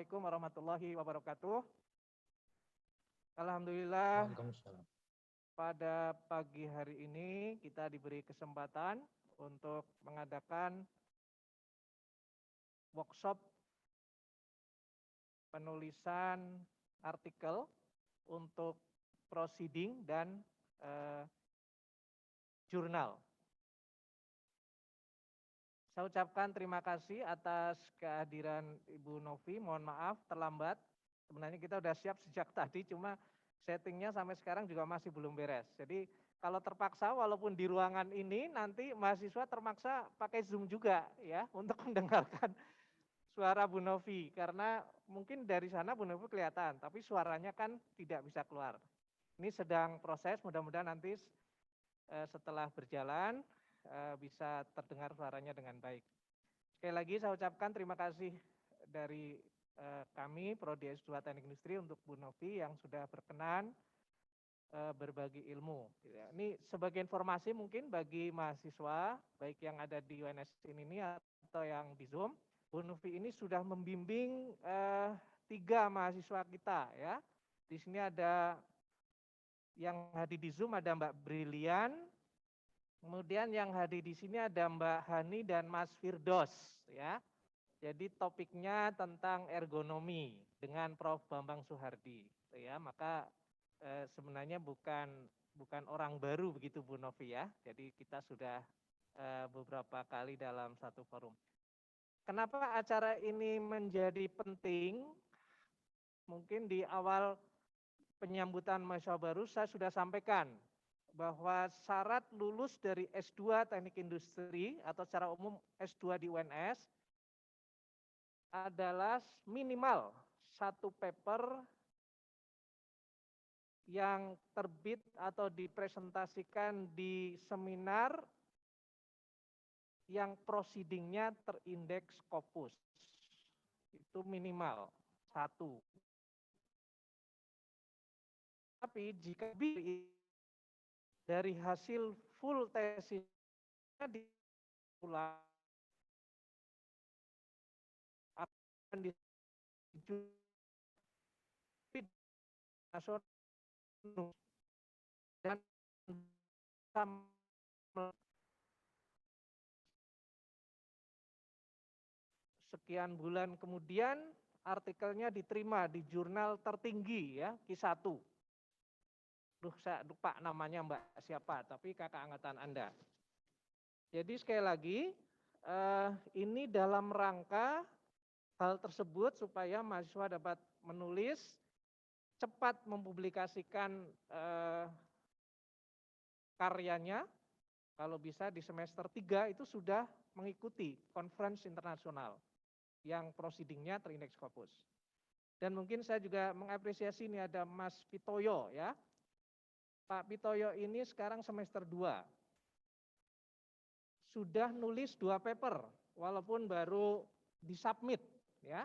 Assalamualaikum warahmatullahi wabarakatuh. Alhamdulillah pada pagi hari ini kita diberi kesempatan untuk mengadakan workshop penulisan artikel untuk proceeding dan jurnal. Saya ucapkan terima kasih atas kehadiran Ibu Novi, mohon maaf terlambat. Sebenarnya kita udah siap sejak tadi, cuma settingnya sampai sekarang juga masih belum beres. Jadi kalau terpaksa walaupun di ruangan ini nanti mahasiswa terpaksa pakai Zoom juga ya untuk mendengarkan suara Bu Novi. Karena mungkin dari sana Bu Novi kelihatan, tapi suaranya kan tidak bisa keluar. Ini sedang proses, mudah-mudahan nanti setelah berjalan bisa terdengar suaranya dengan baik. Sekali lagi saya ucapkan terima kasih dari kami Prodi S2 Teknik Industri untuk Bu Novi yang sudah berkenan berbagi ilmu. Ini sebagai informasi mungkin bagi mahasiswa baik yang ada di UNS ini atau yang di Zoom, Bu Novi ini sudah membimbing 3 mahasiswa kita ya. Di sini ada yang hadir di Zoom ada Mbak Brilian. Kemudian yang hadir di sini ada Mbak Hani dan Mas Firdos ya. Jadi topiknya tentang ergonomi dengan Prof. Bambang Soehardi ya. Maka sebenarnya bukan orang baru begitu Bu Novi ya. Jadi kita sudah beberapa kali dalam satu forum. Kenapa acara ini menjadi penting? Mungkin di awal penyambutan mahasiswa baru saya sudah sampaikan bahwa syarat lulus dari S2 Teknik Industri atau secara umum S2 di UNS adalah minimal 1 paper yang terbit atau dipresentasikan di seminar yang proceedingnya terindeks Scopus. Itu minimal 1. Tapi jika dari hasil full tesisnya diulang akan disetujui nasional dan sekian bulan kemudian artikelnya diterima di jurnal tertinggi ya Q1. Saya lupa namanya Mbak siapa, tapi kakak angkatan Anda. Jadi sekali lagi, ini dalam rangka hal tersebut supaya mahasiswa dapat menulis, cepat mempublikasikan karyanya, kalau bisa di semester 3 itu sudah mengikuti conference internasional yang proceedingnya terindeks Scopus. Dan mungkin saya juga mengapresiasi ini ada Mas Pitoyo ya. Pak Pitoyo ini sekarang semester 2. Sudah nulis 2 paper, walaupun baru disubmit ya.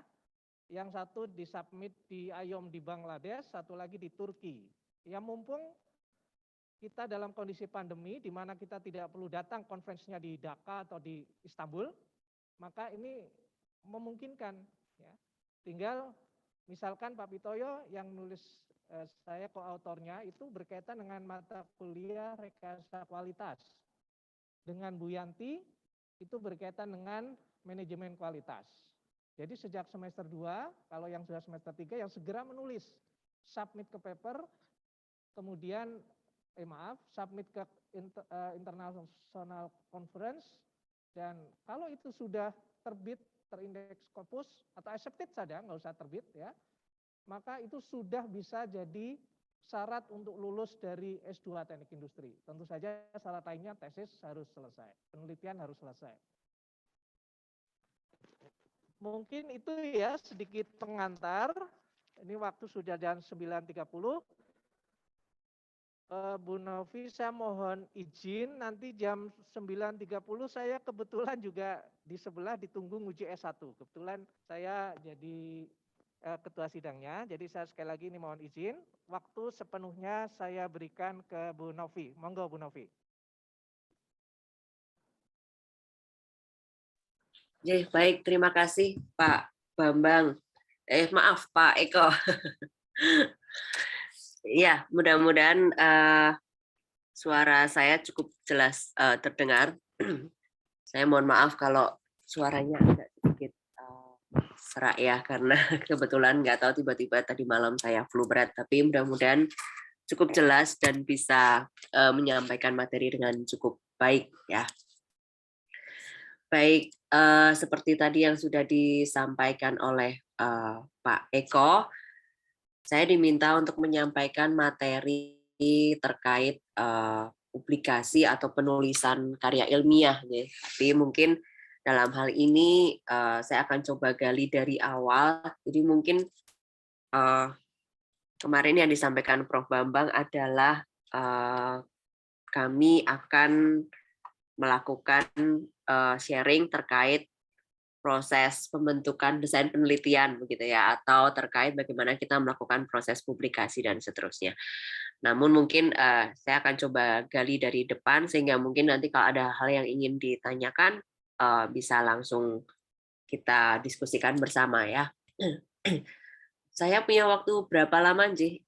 Yang satu disubmit di IOM di Bangladesh, satu lagi di Turki. Ya mumpung kita dalam kondisi pandemi, di mana kita tidak perlu datang konferensinya di Dhaka atau di Istanbul, maka ini memungkinkan. Ya. Tinggal misalkan Pak Pitoyo yang nulis saya koautornya itu berkaitan dengan mata kuliah rekayasa kualitas. Dengan Bu Yanti itu berkaitan dengan manajemen kualitas. Jadi sejak semester 2, kalau yang sudah semester 3 yang segera menulis, submit ke paper, kemudian submit ke International Conference, dan kalau itu sudah terbit terindeks Scopus atau accepted saja, nggak usah terbit ya, maka itu sudah bisa jadi syarat untuk lulus dari S2 Teknik Industri. Tentu saja syarat lainnya tesis harus selesai, penelitian harus selesai. Mungkin itu ya sedikit pengantar. Ini waktu sudah jam 9.30. Bu Novi, saya mohon izin nanti jam 9.30 saya kebetulan juga di sebelah ditunggu nguji S1. Kebetulan saya jadi ketua sidangnya, jadi saya sekali lagi ini mohon izin, waktu sepenuhnya saya berikan ke Bu Novi. Monggo Bu Novi. Baik, terima kasih Pak Bambang. Maaf Pak Eko. Ya, mudah-mudahan suara saya cukup jelas terdengar. Saya mohon maaf kalau suaranya agak sedikit serak ya, karena kebetulan nggak tahu tiba-tiba tadi malam saya flu berat, tapi mudah-mudahan cukup jelas dan bisa menyampaikan materi dengan cukup baik ya. Baik, seperti tadi yang sudah disampaikan oleh Pak Eko, saya diminta untuk menyampaikan materi terkait publikasi atau penulisan karya ilmiah, ya. Tapi mungkin dalam hal ini saya akan coba gali dari awal. Jadi mungkin kemarin yang disampaikan Prof. Bambang adalah kami akan melakukan sharing terkait proses pembentukan desain penelitian begitu ya, atau terkait bagaimana kita melakukan proses publikasi dan seterusnya. Namun mungkin saya akan coba gali dari depan sehingga mungkin nanti kalau ada hal yang ingin ditanyakan bisa langsung kita diskusikan bersama ya. Saya punya waktu berapa lama, Nji?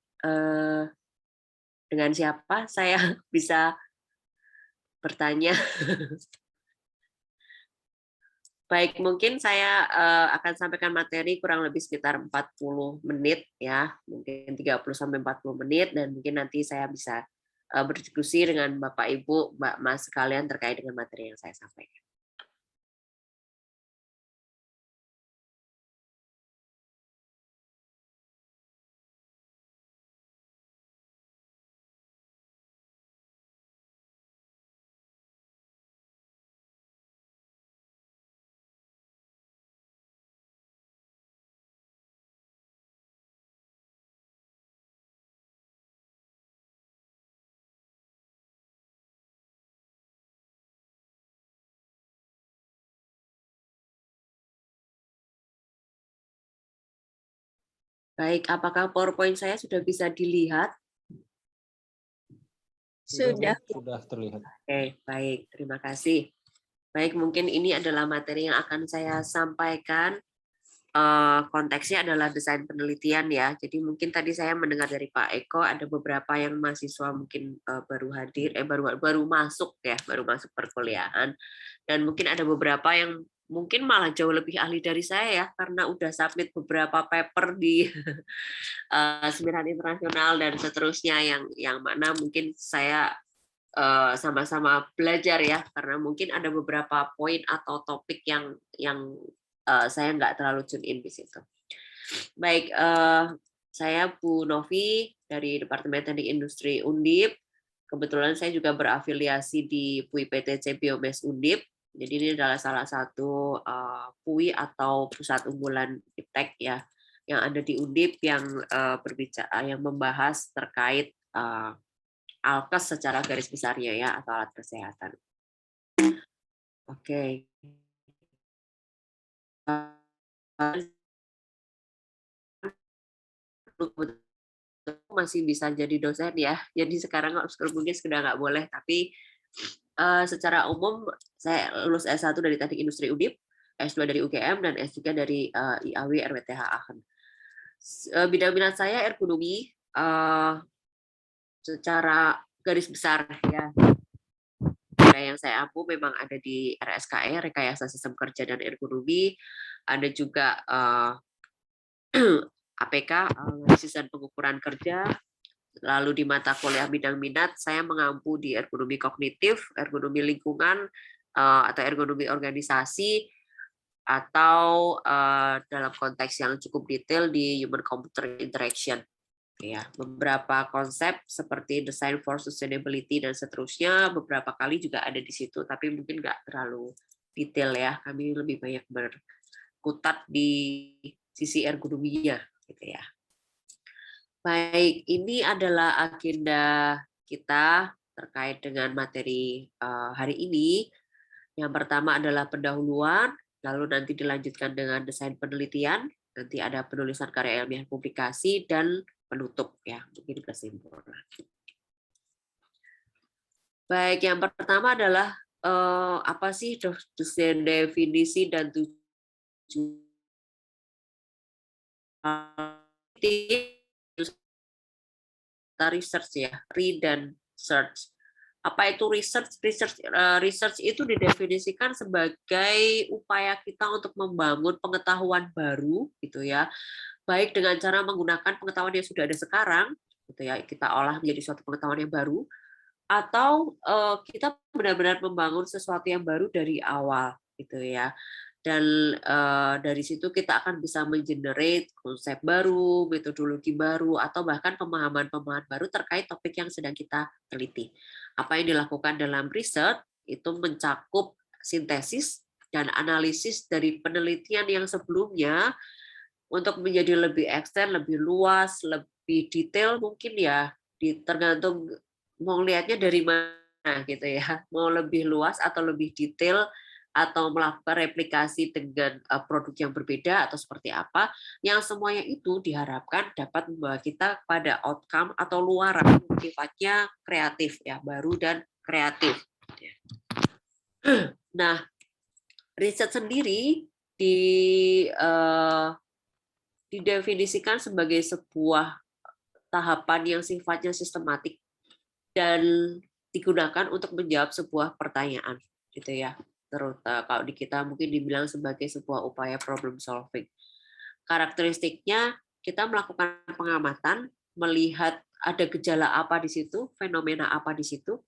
Dengan siapa saya bisa bertanya? Baik, mungkin saya akan sampaikan materi kurang lebih sekitar 40 menit ya, mungkin 30 sampai 40 menit, dan mungkin nanti saya bisa berdiskusi dengan Bapak Ibu, Mbak Mas sekalian terkait dengan materi yang saya sampaikan. Baik, apakah PowerPoint saya sudah bisa dilihat? Sudah terlihat. Oke, baik, terima kasih. Baik, mungkin ini adalah materi yang akan saya sampaikan. Konteksnya adalah desain penelitian ya. Jadi mungkin tadi saya mendengar dari Pak Eko ada beberapa yang mahasiswa mungkin baru hadir, baru masuk ya, baru masuk perkuliahan, dan mungkin ada beberapa yang mungkin malah jauh lebih ahli dari saya ya, karena udah submit beberapa paper di seminar internasional dan seterusnya, yang mana mungkin saya sama-sama belajar ya, karena mungkin ada beberapa poin atau topik yang saya nggak terlalu tune in di situ. Baik, saya Bu Novi dari Departemen Teknik Industri Undip. Kebetulan saya juga berafiliasi di PUI PTC Biomes Undip. Jadi ini adalah salah satu PUI atau pusat unggulan iptek ya, yang ada di Undip, yang berbicara, yang membahas terkait alkes secara garis besarnya ya, atau alat kesehatan. Oke. Masih bisa jadi dosen ya. Jadi sekarang mungkin sudah nggak boleh, tapi secara umum saya lulus S1 dari Teknik Industri Undip, S2 dari UGM, dan S3 dari IAW RWTH Aachen. Bidang minat saya ergonomi, secara garis besar ya. Yang saya ampu memang ada di RSKE, Rekayasa Sistem Kerja dan Ergonomi, ada juga APK, analisis dan pengukuran kerja. Lalu di mata kuliah bidang minat, saya mengampu di ergonomi kognitif, ergonomi lingkungan, atau ergonomi organisasi, atau dalam konteks yang cukup detail di human computer interaction. Ya, beberapa konsep seperti design for sustainability dan seterusnya beberapa kali juga ada di situ, tapi mungkin nggak terlalu detail ya. Kami lebih banyak berkutat di sisi ergonominya, gitu ya. Baik, ini adalah agenda kita terkait dengan materi hari ini. Yang pertama adalah pendahuluan, lalu nanti dilanjutkan dengan desain penelitian, nanti ada penulisan karya ilmiah publikasi, dan penutup ya, mungkin kesimpulan. Baik, yang pertama adalah apa sih definisi dan tujuan research ya, read dan search. Apa itu research? Research itu didefinisikan sebagai upaya kita untuk membangun pengetahuan baru gitu ya, baik dengan cara menggunakan pengetahuan yang sudah ada sekarang gitu ya, kita olah menjadi suatu pengetahuan yang baru, atau kita benar-benar membangun sesuatu yang baru dari awal gitu ya. Dan dari situ kita akan bisa mengenerate konsep baru, metodologi baru, atau bahkan pemahaman-pemahaman baru terkait topik yang sedang kita teliti. Apa yang dilakukan dalam riset itu mencakup sintesis dan analisis dari penelitian yang sebelumnya untuk menjadi lebih ekstern, lebih luas, lebih detail mungkin ya, tergantung mau lihatnya dari mana gitu ya, mau lebih luas atau lebih detail atau melakukan replikasi dengan produk yang berbeda atau seperti apa, yang semuanya itu diharapkan dapat membawa kita pada outcome atau luaran sifatnya kreatif ya, baru dan kreatif. Nah, riset sendiri didefinisikan sebagai sebuah tahapan yang sifatnya sistematik dan digunakan untuk menjawab sebuah pertanyaan gitu ya. Terus kalau di kita mungkin dibilang sebagai sebuah upaya problem solving. Karakteristiknya kita melakukan pengamatan, melihat ada gejala apa di situ, fenomena apa di situ,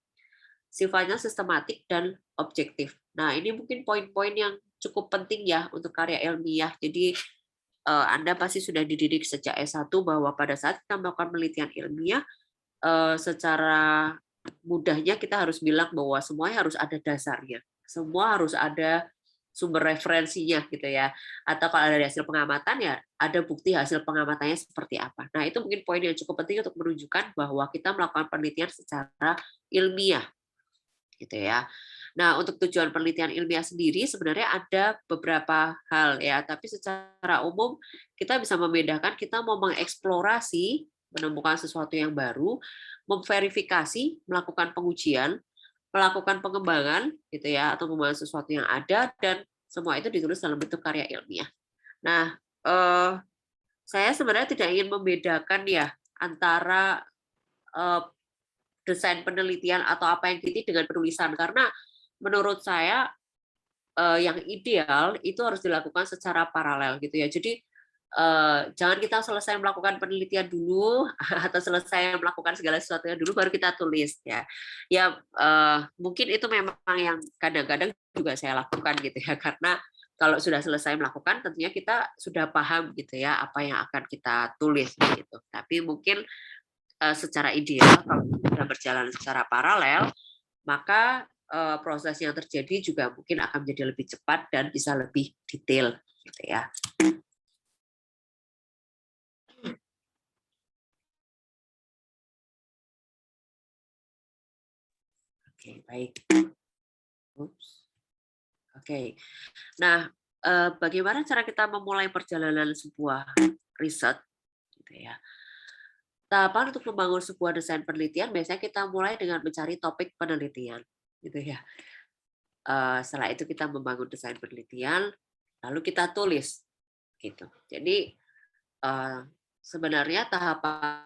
sifatnya sistematik dan objektif. Nah, ini mungkin poin-poin yang cukup penting ya untuk karya ilmiah. Jadi Anda pasti sudah dididik sejak S1 bahwa pada saat kita melakukan penelitian ilmiah, secara mudahnya kita harus bilang bahwa semuanya harus ada dasarnya. Semua harus ada sumber referensinya gitu ya. Atau kalau ada hasil pengamatan ya ada bukti hasil pengamatannya seperti apa. Nah, itu mungkin poin yang cukup penting untuk menunjukkan bahwa kita melakukan penelitian secara ilmiah gitu ya. Nah, untuk tujuan penelitian ilmiah sendiri sebenarnya ada beberapa hal ya, tapi secara umum kita bisa membedakan kita mau mengeksplorasi, menemukan sesuatu yang baru, memverifikasi, melakukan pengujian, melakukan pengembangan gitu ya, atau membangun sesuatu yang ada, dan semua itu ditulis dalam bentuk karya ilmiah. Nah, saya sebenarnya tidak ingin membedakan ya antara desain penelitian atau apa yang kritik dengan penulisan, karena menurut saya yang ideal itu harus dilakukan secara paralel gitu ya. Jadi jangan kita selesai melakukan penelitian dulu atau selesai melakukan segala sesuatunya dulu baru kita tulis ya. Ya mungkin itu memang yang kadang-kadang juga saya lakukan gitu ya, karena kalau sudah selesai melakukan tentunya kita sudah paham gitu ya apa yang akan kita tulis gitu. Tapi mungkin secara ideal kalau sudah berjalan secara paralel, maka proses yang terjadi juga mungkin akan menjadi lebih cepat dan bisa lebih detail gitu ya. Oke, baik. Oke. Nah, bagaimana cara kita memulai perjalanan sebuah riset gitu ya. Tahapan untuk membangun sebuah desain penelitian biasanya kita mulai dengan mencari topik penelitian gitu ya. Setelah itu kita membangun desain penelitian, lalu kita tulis gitu. Jadi sebenarnya tahapan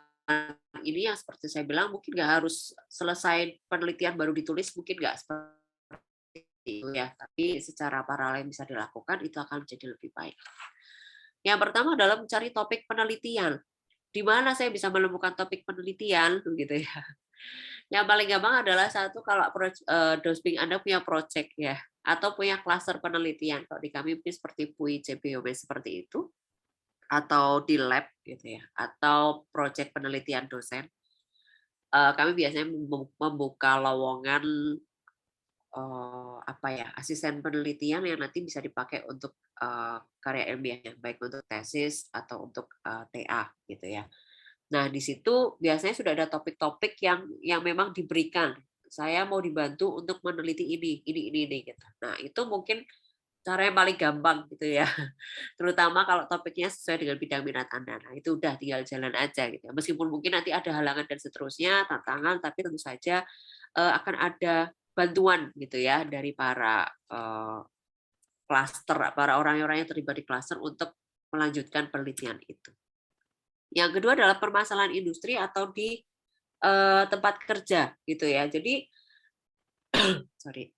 ini yang seperti saya bilang mungkin nggak harus selesai penelitian baru ditulis, mungkin nggak seperti itu ya. Tapi secara paralel bisa dilakukan itu akan menjadi lebih baik. Yang pertama adalah mencari topik penelitian. Di mana saya bisa menemukan topik penelitian gitu ya. Yang paling gampang adalah satu kalau dosping Anda punya project ya, atau punya klaster penelitian. Kalau di kami mungkin seperti PUI, CBOM seperti itu, atau di lab gitu ya, atau project penelitian dosen. Kami biasanya membuka lowongan asisten penelitian yang nanti bisa dipakai untuk karya ilmiah, baik untuk tesis atau untuk TA gitu ya. Nah, di situ biasanya sudah ada topik-topik yang memang diberikan. Saya mau dibantu untuk meneliti ini gitu. Nah, itu mungkin cara yang paling gampang gitu ya. Terutama kalau topiknya sesuai dengan bidang minat Anda. Nah, itu udah tinggal jalan aja gitu. Meskipun mungkin nanti ada halangan dan seterusnya, tantangan, tapi tentu saja akan ada bantuan gitu ya dari para klaster, para orang-orang yang terlibat di klaster untuk melanjutkan penelitian itu. Yang kedua adalah permasalahan industri atau di tempat kerja gitu ya. Jadi sorry.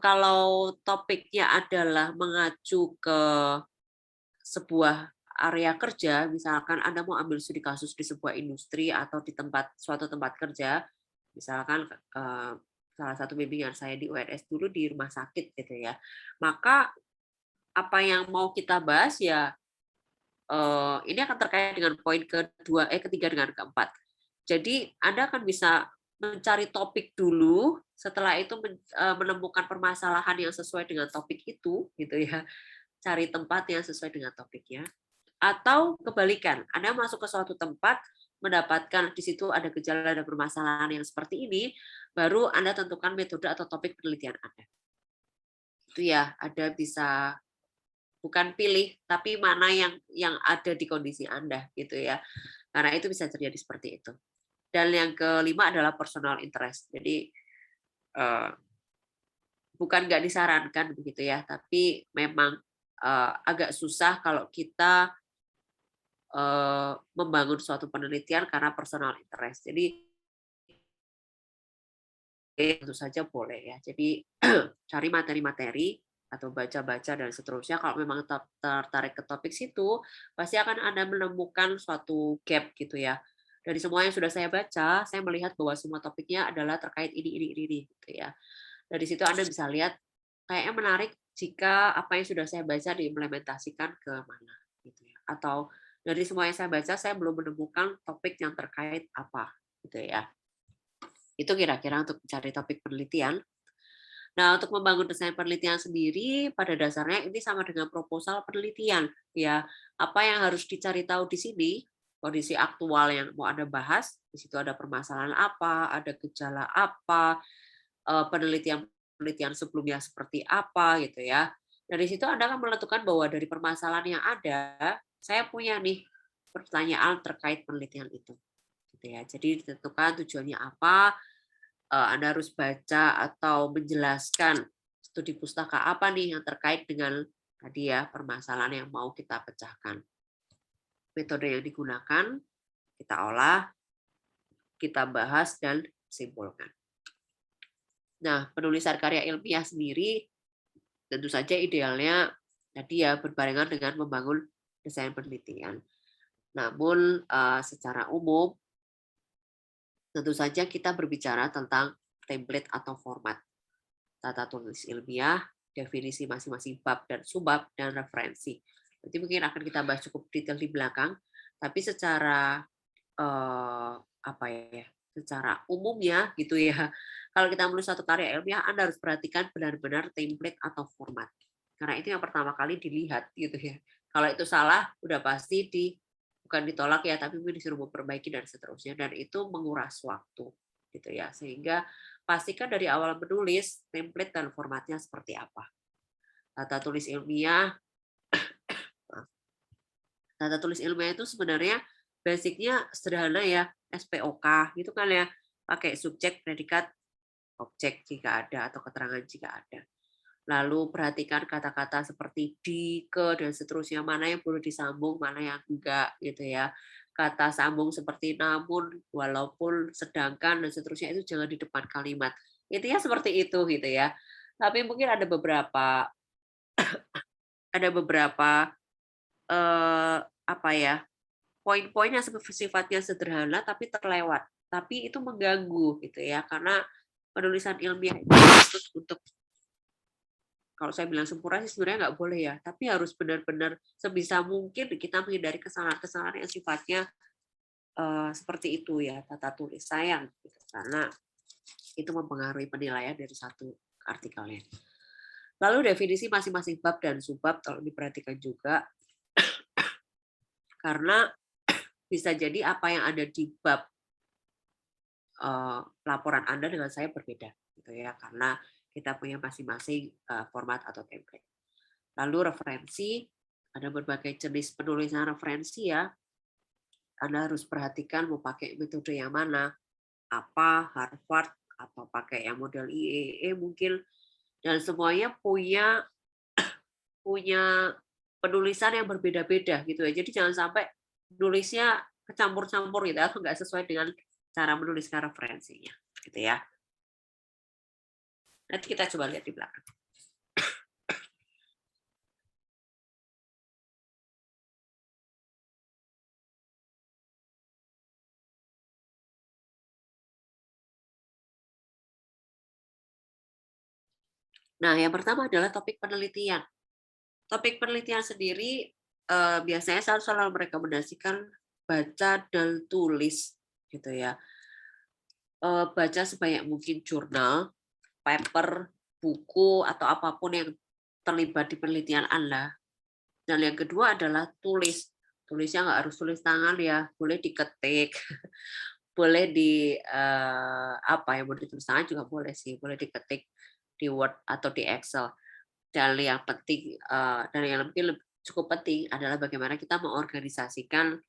Kalau topiknya adalah mengacu ke sebuah area kerja, misalkan Anda mau ambil studi kasus di sebuah industri atau di suatu tempat kerja, misalkan salah satu bimbingan saya di UNS dulu di rumah sakit gitu ya. Maka apa yang mau kita bahas ya ini akan terkait dengan poin ketiga dengan keempat. Jadi Anda akan bisa mencari topik dulu, setelah itu menemukan permasalahan yang sesuai dengan topik itu, gitu ya. Cari tempat yang sesuai dengan topiknya. Atau kebalikan, Anda masuk ke suatu tempat, mendapatkan di situ ada gejala dan permasalahan yang seperti ini, baru Anda tentukan metode atau topik penelitian Anda. Itu ya, ada bisa bukan pilih, tapi mana yang ada di kondisi Anda gitu ya. Karena itu bisa terjadi seperti itu. Dan yang kelima adalah personal interest. Jadi bukan nggak disarankan begitu ya, tapi memang agak susah kalau kita membangun suatu penelitian karena personal interest. Jadi tentu saja boleh ya. Jadi cari materi-materi atau baca-baca dan seterusnya. Kalau memang tertarik ke topik situ, pasti akan Anda menemukan suatu gap gitu ya. Dari semua yang sudah saya baca, saya melihat bahwa semua topiknya adalah terkait ini gitu ya. Dari situ Anda bisa lihat kayaknya menarik jika apa yang sudah saya baca diimplementasikan ke mana gitu ya. Atau dari semua yang saya baca saya belum menemukan topik yang terkait apa gitu ya. Itu kira-kira untuk mencari topik penelitian. Nah, untuk membangun desain penelitian sendiri pada dasarnya ini sama dengan proposal penelitian ya. Apa yang harus dicari tahu di sini? Kondisi aktual yang mau Anda bahas, di situ ada permasalahan apa, ada gejala apa, penelitian sebelumnya seperti apa gitu ya. Dari situ Anda akan menentukan bahwa dari permasalahan yang ada, saya punya nih pertanyaan terkait penelitian itu. Gitu ya. Jadi ditentukan tujuannya apa, Anda harus baca atau menjelaskan studi pustaka apa nih yang terkait dengan tadi ya permasalahan yang mau kita pecahkan. Metode yang digunakan, kita olah, kita bahas, dan simpulkan. Nah, penulisan karya ilmiah sendiri tentu saja idealnya tadi ya berbarengan dengan membangun desain penelitian. Namun secara umum tentu saja kita berbicara tentang template atau format, tata tulis ilmiah, definisi masing-masing bab dan subbab, dan referensi. Nanti mungkin akan kita bahas cukup detail di belakang, tapi secara apa ya, secara umumnya gitu ya. Kalau kita menulis satu karya ilmiah, Anda harus perhatikan benar-benar template atau format. Karena itu yang pertama kali dilihat gitu ya. Kalau itu salah, udah pasti bukan ditolak ya, tapi disuruh memperbaiki dan seterusnya. Dan itu menguras waktu gitu ya. Sehingga pastikan dari awal menulis template dan formatnya seperti apa. Tata tulis ilmiah, tata tulis ilmiah itu sebenarnya basicnya sederhana ya, SPOK gitu kan ya, pakai subjek, predikat, objek jika ada atau keterangan jika ada. Lalu perhatikan kata-kata seperti di, ke, dan seterusnya, mana yang perlu disambung, mana yang enggak gitu ya. Kata sambung seperti namun, walaupun, sedangkan, dan seterusnya itu jangan di depan kalimat. Intinya seperti itu gitu ya. Tapi mungkin ada beberapa apa ya, poin-poin yang sifatnya sederhana tapi terlewat, tapi itu mengganggu gitu ya, karena penulisan ilmiah itu untuk kalau saya bilang sempurna sih sebenarnya nggak boleh ya, tapi harus benar-benar sebisa mungkin kita menghindari kesalahan-kesalahan yang sifatnya seperti itu ya, tata tulis sayang gitu, karena itu mempengaruhi penilaian dari satu artikelnya. Lalu definisi masing-masing bab dan subbab kalau diperhatikan juga, karena bisa jadi apa yang ada di bab laporan Anda dengan saya berbeda gitu ya, karena kita punya masing-masing format atau template. Lalu referensi, ada berbagai jenis penulisan referensi ya. Anda harus perhatikan mau pakai metode yang mana, apa Harvard atau pakai yang model IEE mungkin, dan semuanya punya penulisan yang berbeda-beda gitu ya. Jadi jangan sampai nulisnya kecampur-campur gitu atau nggak sesuai dengan cara menuliskan referensinya gitu ya. Nanti kita coba lihat di belakang. Nah, yang pertama adalah topik penelitian. Topik penelitian sendiri biasanya saya selalu merekomendasikan baca dan tulis gitu ya. Baca sebanyak mungkin jurnal, paper, buku atau apapun yang terlibat di penelitian Anda. Dan yang kedua adalah tulis. Tulisnya nggak harus tulis tangan ya, boleh diketik, boleh di apa yang mau ditulis tangan juga boleh sih, boleh diketik di Word atau di Excel. Dan yang penting dan yang lebih cukup penting adalah bagaimana kita mengorganisasikan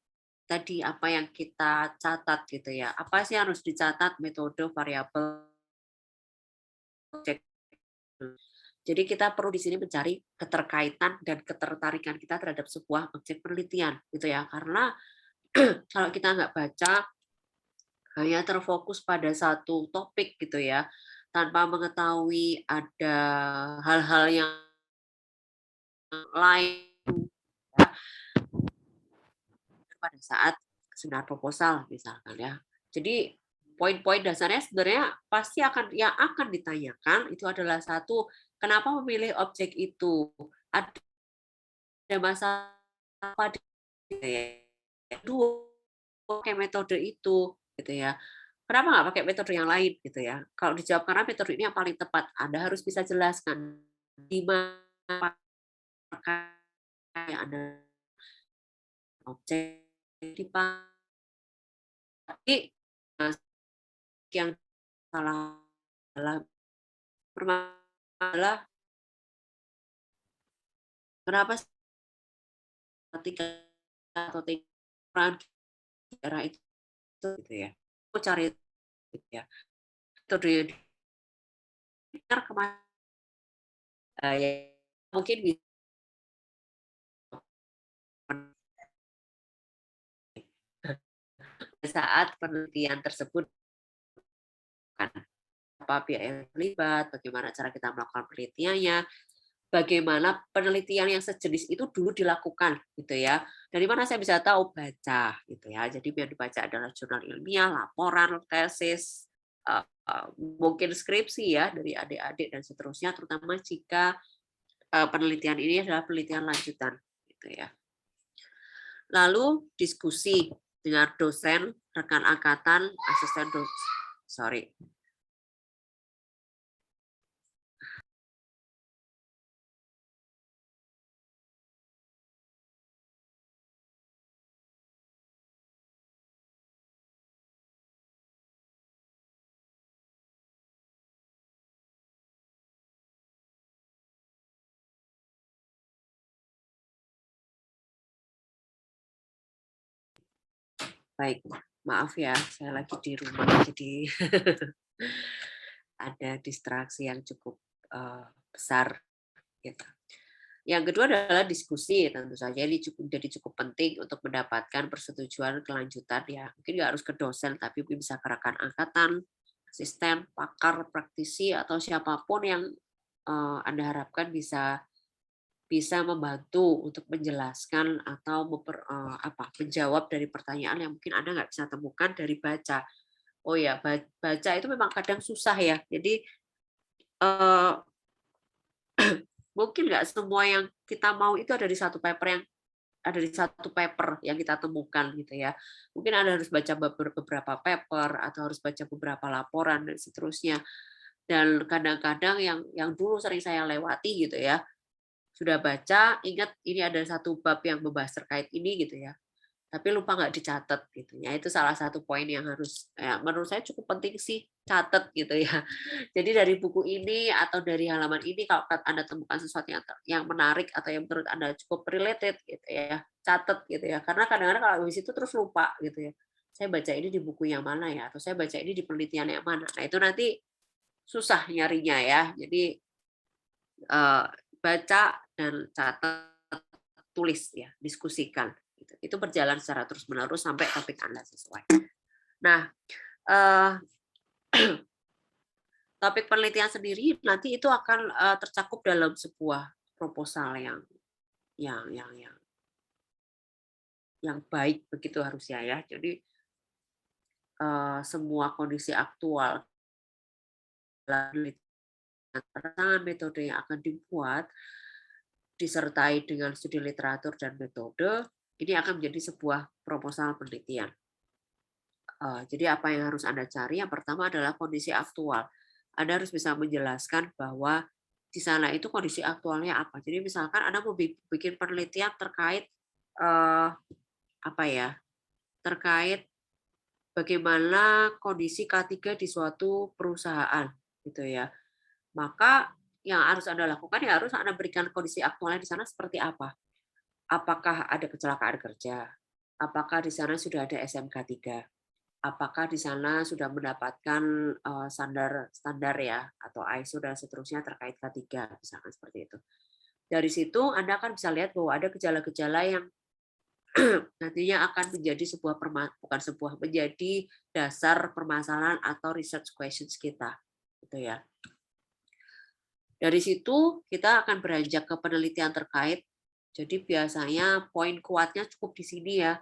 tadi apa yang kita catat gitu ya. Apa sih yang harus dicatat, metode, variabel, objek. Jadi kita perlu di sini mencari keterkaitan dan ketertarikan kita terhadap sebuah objek penelitian gitu ya. Karena kalau kita nggak baca hanya terfokus pada satu topik gitu ya, tanpa mengetahui ada hal-hal yang lain ya, pada saat seminar proposal misalkan ya. Jadi poin-poin dasarnya sebenarnya pasti yang akan ditanyakan itu adalah satu, kenapa memilih objek itu? Ada masalah apa gitu ya. Dua, pakai metode itu gitu ya. Kenapa nggak pakai metode yang lain gitu ya? Kalau dijawab karena metode ini yang paling tepat, Anda harus bisa jelaskan di mana yang Anda objek dipakai yang salah adalah kenapa ketika atau peran daerah itu gitu ya. Aku cari gitu ya. Metode kemarin ya, mungkin bisa saat penelitian tersebut kan apa pihak yang terlibat, bagaimana cara kita melakukan penelitiannya, bagaimana penelitian yang sejenis itu dulu dilakukan gitu ya. Dari mana saya bisa tahu? Baca gitu ya. Jadi yang dibaca adalah jurnal ilmiah, laporan, tesis, mungkin skripsi ya dari adik-adik dan seterusnya, terutama jika penelitian ini adalah penelitian lanjutan gitu ya. Lalu diskusi dengan dosen, rekan angkatan, asisten dosen. Sorry. Baik, maaf ya, saya lagi di rumah, jadi ada distraksi yang cukup besar. Gitu. Yang kedua adalah diskusi, tentu saja ini jadi cukup penting untuk mendapatkan persetujuan kelanjutan ya. Mungkin nggak harus ke dosen, tapi mungkin bisa ke rekan angkatan, asisten, pakar, praktisi, atau siapapun yang Anda harapkan bisa membantu untuk menjelaskan atau menjawab dari pertanyaan yang mungkin Anda nggak bisa temukan dari baca. Oh ya, baca itu memang kadang susah ya. Jadi mungkin nggak semua yang kita mau itu ada di satu paper yang kita temukan gitu ya. Mungkin Anda harus baca beberapa paper atau harus baca beberapa laporan dan seterusnya. Dan kadang-kadang yang dulu sering saya lewati gitu ya, sudah baca, ingat ini ada satu bab yang membahas terkait ini gitu ya, tapi lupa nggak dicatat gitu ya. Itu salah satu poin yang harus menurut saya cukup penting sih, catat gitu ya. Jadi dari buku ini atau dari halaman ini kalau Anda temukan sesuatu yang menarik atau yang menurut Anda cukup related gitu ya, catat gitu ya. Karena kadang-kadang kalau habis itu terus lupa gitu ya. Saya baca ini di buku yang mana ya, atau saya baca ini di penelitian yang mana. Nah, itu nanti susah nyarinya ya. Jadi baca dan catat tulis ya, diskusikan. Gitu. Itu berjalan secara terus-menerus sampai topik Anda sesuai. Nah, topik penelitian sendiri nanti itu akan tercakup dalam sebuah proposal yang baik begitu harusnya ya. Jadi semua kondisi aktual tantangan metode yang akan dibuat disertai dengan studi literatur dan metode, ini akan menjadi sebuah proposal penelitian. Jadi apa yang harus Anda cari? Yang pertama adalah kondisi aktual. Anda harus bisa menjelaskan bahwa di sana itu kondisi aktualnya apa. Jadi misalkan Anda mau bikin penelitian terkait terkait bagaimana kondisi K3 di suatu perusahaan, gitu ya. Maka yang harus Anda lakukan ya harus Anda berikan kondisi aktualnya di sana seperti apa. Apakah ada kecelakaan kerja? Apakah di sana sudah ada SMK 3? Apakah di sana sudah mendapatkan standar ya atau ISO dan seterusnya terkait K3 misalkan seperti itu. Dari situ Anda akan bisa lihat bahwa ada gejala-gejala yang nantinya akan menjadi menjadi dasar permasalahan atau research questions kita, gitu ya. Dari situ kita akan beranjak ke penelitian terkait. Jadi biasanya poin kuatnya cukup di sini ya.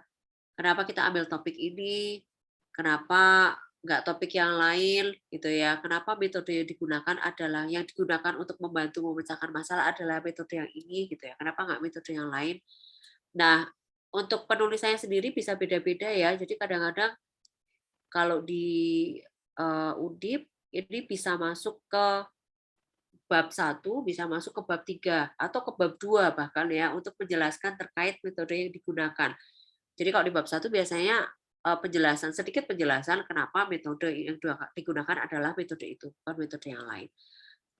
Kenapa kita ambil topik ini? Kenapa nggak topik yang lain gitu ya? Kenapa metode yang digunakan untuk membantu memecahkan masalah adalah metode yang ini gitu ya? Kenapa nggak metode yang lain? Nah, untuk penulisannya sendiri bisa beda-beda ya. Jadi kadang-kadang kalau di Undip ini bisa masuk ke bab 1, bisa masuk ke bab 3 atau ke bab 2 bahkan ya untuk menjelaskan terkait metode yang digunakan. Jadi kalau di bab 1 biasanya sedikit penjelasan kenapa metode yang digunakan adalah metode itu, bukan metode yang lain.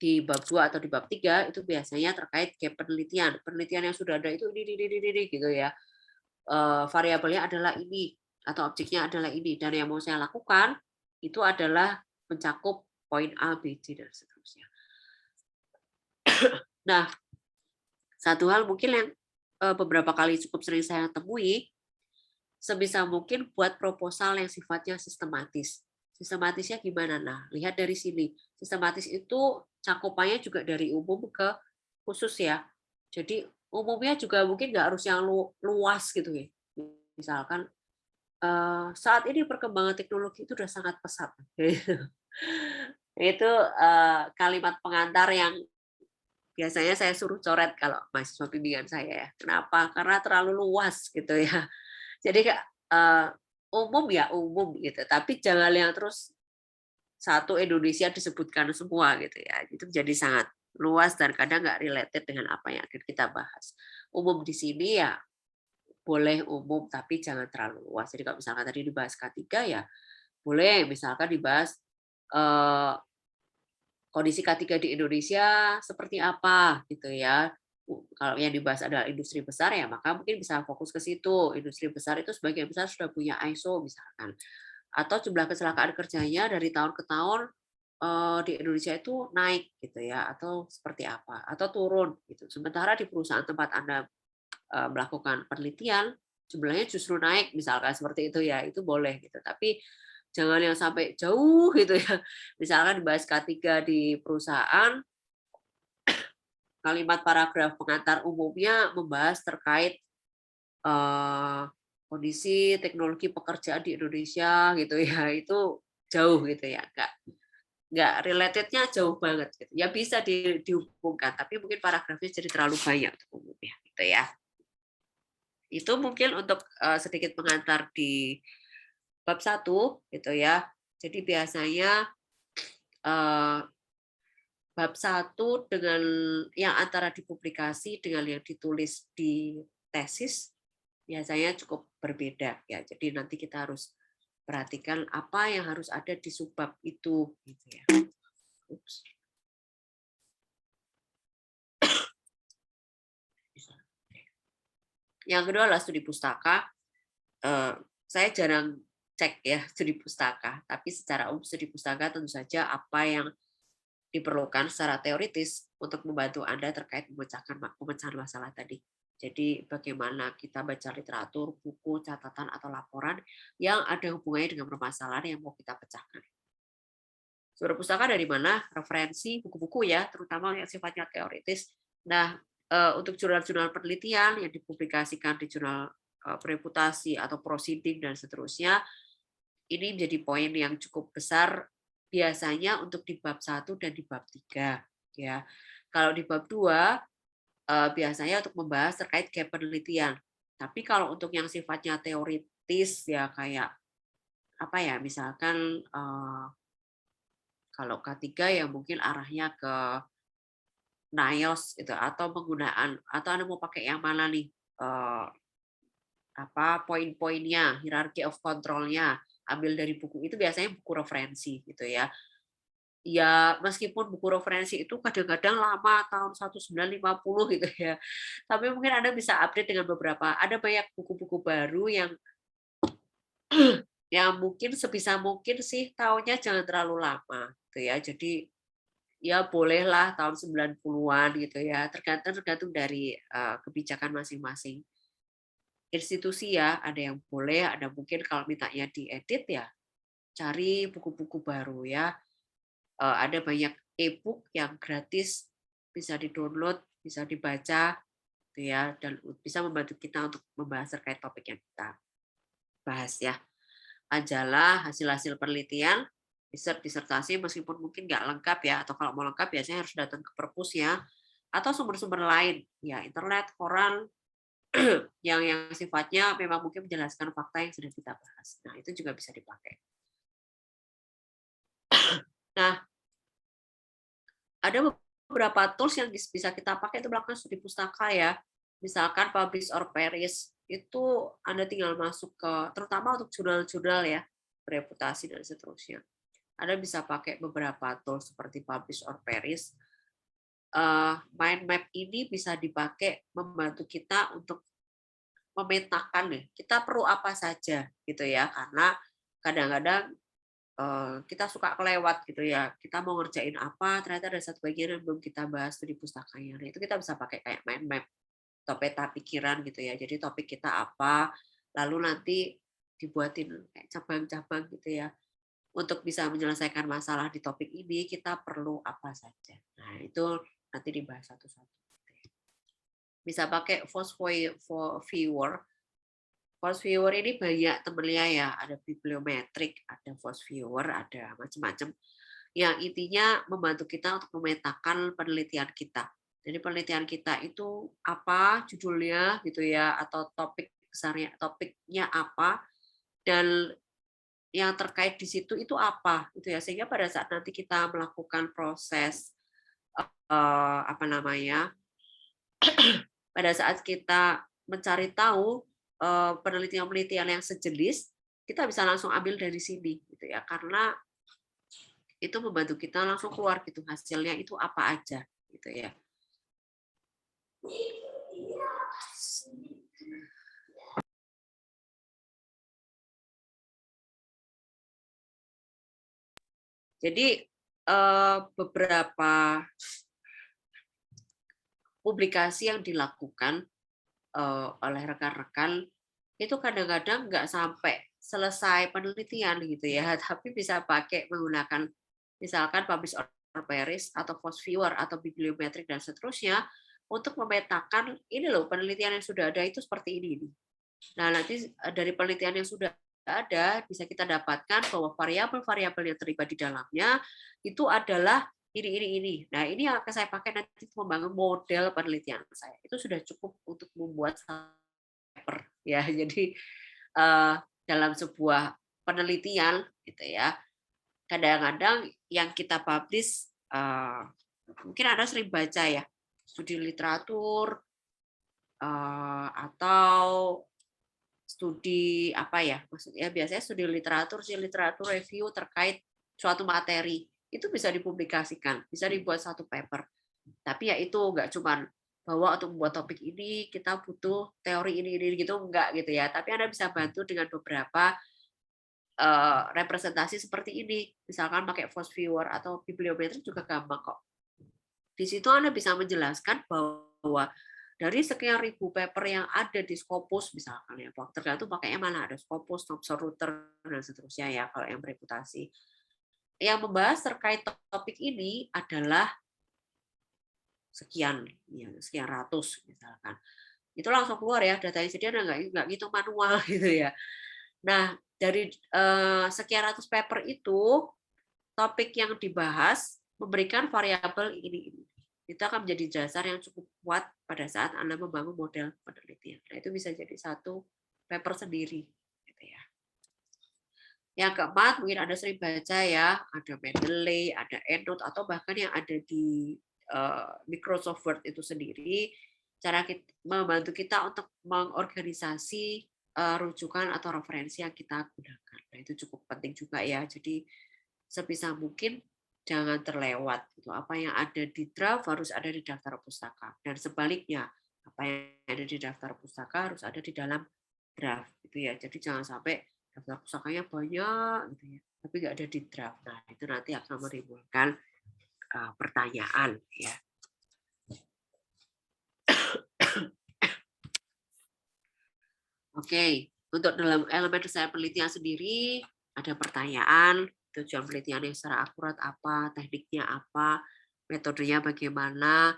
Di bab 2 atau di bab 3 itu biasanya terkait gap penelitian. Penelitian yang sudah ada itu ini gitu ya. Variabelnya adalah ini atau objeknya adalah ini dan yang mau saya lakukan itu adalah mencakup poin A, B, C dan seterusnya. Nah, satu hal mungkin yang beberapa kali cukup sering saya temui, sebisa mungkin buat proposal yang sifatnya sistematis. Sistematisnya gimana? Nah, lihat dari sini. Sistematis itu cakupannya juga dari umum ke khusus ya. Jadi umumnya juga mungkin nggak harus yang luas gitu ya. Misalkan saat ini perkembangan teknologi itu sudah sangat pesat. Itu kalimat pengantar yang biasanya saya suruh coret kalau mahasiswa bimbingan saya ya. Kenapa? Karena terlalu luas gitu ya. Jadi umum ya umum gitu, tapi jangan yang terus satu Indonesia disebutkan semua gitu ya. Itu jadi sangat luas dan kadang nggak related dengan apa yang akan kita bahas. Umum di sini ya boleh umum tapi jangan terlalu luas. Jadi kalau misalkan tadi dibahas K3 ya boleh misalkan dibahas kondisi K3 di Indonesia seperti apa gitu ya. Kalau yang dibahas adalah industri besar ya maka mungkin bisa fokus ke situ. Industri besar itu sebagian besar sudah punya ISO misalkan. Atau jumlah kecelakaan kerjanya dari tahun ke tahun di Indonesia itu naik gitu ya atau seperti apa atau turun gitu. Sementara di perusahaan tempat Anda melakukan penelitian jumlahnya justru naik misalkan seperti itu ya itu boleh gitu. Tapi jangan yang sampai jauh gitu ya. Misalkan dibahas K3 di perusahaan, kalimat paragraf pengantar umumnya membahas terkait kondisi teknologi pekerjaan di Indonesia gitu ya. Itu jauh gitu ya. Nggak relatednya jauh banget gitu. Ya bisa dihubungkan, tapi mungkin paragrafnya jadi terlalu banyak untuk umumnya gitu ya. Itu mungkin untuk sedikit pengantar di bab 1 gitu ya. Jadi biasanya bab 1 dengan yang antara dipublikasi dengan yang ditulis di tesis biasanya cukup berbeda ya. Jadi nanti kita harus perhatikan apa yang harus ada di subbab itu gitu ya. Ups. Yang kedua adalah studi pustaka. Saya jarang cek ya studi pustaka, tapi secara umum studi pustaka tentu saja apa yang diperlukan secara teoritis untuk membantu Anda terkait pemecahan masalah tadi. Jadi bagaimana kita baca literatur, buku, catatan, atau laporan yang ada hubungannya dengan permasalahan yang mau kita pecahkan. Sumber pustaka dari mana? Referensi buku-buku ya, terutama yang sifatnya teoritis. Nah, untuk jurnal-jurnal penelitian yang dipublikasikan di jurnal reputasi atau proceeding dan seterusnya, ini menjadi poin yang cukup besar biasanya untuk di bab 1 dan di bab 3 ya. Kalau di bab 2 biasanya untuk membahas terkait gap penelitian. Tapi kalau untuk yang sifatnya teoritis ya kayak apa ya, misalkan kalau K3 ya mungkin arahnya ke NIOSH gitu atau penggunaan atau Anda mau pakai yang mana nih poin-poinnya, hierarchy of control-nya, ambil dari buku itu biasanya buku referensi gitu ya. Ya meskipun buku referensi itu kadang-kadang lama tahun 1950 gitu ya. Tapi mungkin Anda bisa update dengan beberapa. Ada banyak buku-buku baru yang mungkin sebisa mungkin sih tahunnya jangan terlalu lama gitu ya. Jadi ya bolehlah tahun 90-an gitu ya. Tergantung dari kebijakan masing-masing institusi ya. Ada yang boleh, ada mungkin kalau mintanya diedit ya cari buku-buku baru ya. Ada banyak e-book yang gratis bisa di-download, bisa dibaca gitu ya dan bisa membantu kita untuk membahas terkait topik yang kita bahas ya. Majalah, hasil-hasil penelitian, disertasi meskipun mungkin nggak lengkap ya atau kalau mau lengkap biasanya harus datang ke perpus ya atau sumber-sumber lain ya internet, koran yang sifatnya memang mungkin menjelaskan fakta yang sudah kita bahas. Nah, itu juga bisa dipakai. Nah, ada beberapa tools yang bisa kita pakai itu melakukan studi pustaka ya. Misalkan Publish or Perish itu Anda tinggal masuk ke terutama untuk jurnal-jurnal ya, reputasi dan seterusnya. Anda bisa pakai beberapa tools seperti Publish or Perish. Mind map ini bisa dipakai membantu kita untuk memetakan nih, kita perlu apa saja gitu ya, karena kadang-kadang kita suka kelewat gitu ya. Kita mau ngerjain apa, ternyata ada satu bagian yang belum kita bahas di pustakanya. Nah, itu kita bisa pakai kayak mind map atau peta pikiran gitu ya. Jadi topik kita apa, lalu nanti dibuatin kayak cabang-cabang gitu ya. Untuk bisa menyelesaikan masalah di topik ini, kita perlu apa saja. Nah, itu nanti dibahas satu-satu. Bisa pakai Force Viewer. Force Viewer ini banyak temennya ya, ada bibliometrik, ada Force Viewer, ada macam-macam. Yang intinya membantu kita untuk memetakan penelitian kita. Jadi penelitian kita itu apa judulnya gitu ya, atau topik besarnya, topiknya apa, dan yang terkait di situ itu apa gitu ya, sehingga pada saat nanti kita melakukan proses pada saat kita mencari tahu penelitian-penelitian yang sejenis, kita bisa langsung ambil dari sini gitu ya, karena itu membantu kita langsung keluar gitu hasilnya itu apa aja gitu ya. Jadi beberapa publikasi yang dilakukan oleh rekan-rekan itu kadang-kadang nggak sampai selesai penelitian gitu ya, tapi bisa pakai menggunakan misalkan Publish or Perish atau Force Viewer atau bibliometrik dan seterusnya untuk memetakan ini loh penelitian yang sudah ada itu seperti ini. Nah, nanti dari penelitian yang sudah ada bisa kita dapatkan bahwa variabel-variabel yang terlibat di dalamnya itu adalah ini. Nah, ini yang akan saya pakai nanti membangun model penelitian saya. Itu sudah cukup untuk membuat paper ya. Jadi dalam sebuah penelitian gitu ya. Kadang-kadang yang kita publish mungkin Anda sering baca ya, studi literatur atau studi apa ya? Maksudnya biasanya studi literatur review terkait suatu materi. Itu bisa dipublikasikan, bisa dibuat satu paper. Tapi ya itu nggak cuma bahwa untuk membuat topik ini kita butuh teori ini gitu, enggak gitu ya. Tapi Anda bisa bantu dengan beberapa representasi seperti ini. Misalkan pakai Force Viewer atau bibliometrik juga gampang kok. Di situ Anda bisa menjelaskan bahwa dari sekian ribu paper yang ada di Scopus misalkan ya, tergantung pakainya mana, ada Scopus, Thomson Reuters dan seterusnya ya kalau yang bereputasi. Yang membahas terkait topik ini adalah sekian, ya, sekian ratus misalkan. Itu langsung keluar ya datanya, jadi nggak gitu manual gitu ya. Nah dari sekian ratus paper itu topik yang dibahas memberikan variabel ini. Itu akan menjadi dasar yang cukup kuat pada saat Anda membangun model penelitian. Nah, itu bisa jadi satu paper sendiri. Gitu ya. Yang keempat, mungkin Anda sering baca ya, ada Mendeley, ada EndNote, atau bahkan yang ada di Microsoft Word itu sendiri, cara membantu kita untuk mengorganisasi rujukan atau referensi yang kita gunakan. Nah, itu cukup penting juga ya. Jadi sebisa mungkin jangan terlewat. Apa yang ada di draft harus ada di daftar pustaka. Dan sebaliknya, apa yang ada di daftar pustaka harus ada di dalam draft. Gitu ya. Jadi jangan sampai daftar pustakanya banyak, gitu ya, tapi nggak ada di draft. Nah, itu nanti akan menimbulkan pertanyaan. Ya. Oke, untuk dalam elemen desain penelitian sendiri, ada pertanyaan, tujuan penelitian yang secara akurat apa, tekniknya apa, metodenya bagaimana,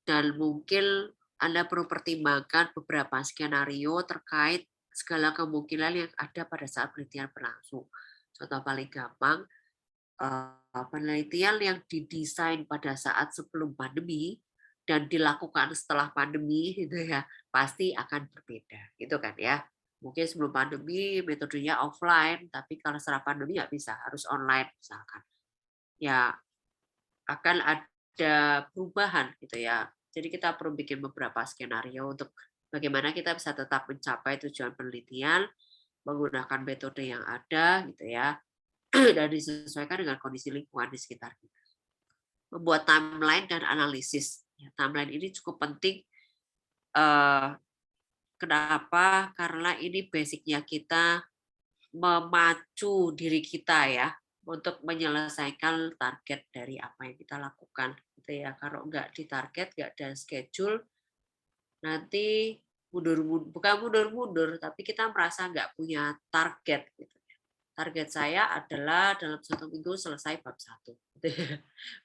dan mungkin Anda perlu pertimbangkan beberapa skenario terkait segala kemungkinan yang ada pada saat penelitian berlangsung. Contoh paling gampang, penelitian yang didesain pada saat sebelum pandemi dan dilakukan setelah pandemi, gitu ya, pasti akan berbeda, gitu kan ya. Mungkin sebelum pandemi metodenya offline, tapi kalau setelah pandemi nggak bisa, harus online misalkan. Ya akan ada perubahan gitu ya. Jadi kita perlu bikin beberapa skenario untuk bagaimana kita bisa tetap mencapai tujuan penelitian menggunakan metode yang ada gitu ya, dan disesuaikan dengan kondisi lingkungan di sekitar kita. Membuat timeline dan analisis. Timeline ini cukup penting. Kenapa? Karena ini basicnya kita memacu diri kita ya untuk menyelesaikan target dari apa yang kita lakukan gitu ya. Kalau nggak ditarget, nggak ada schedule, nanti bukan mundur-mundur, tapi kita merasa nggak punya target gitu. Target saya adalah dalam 1 minggu selesai bab 1.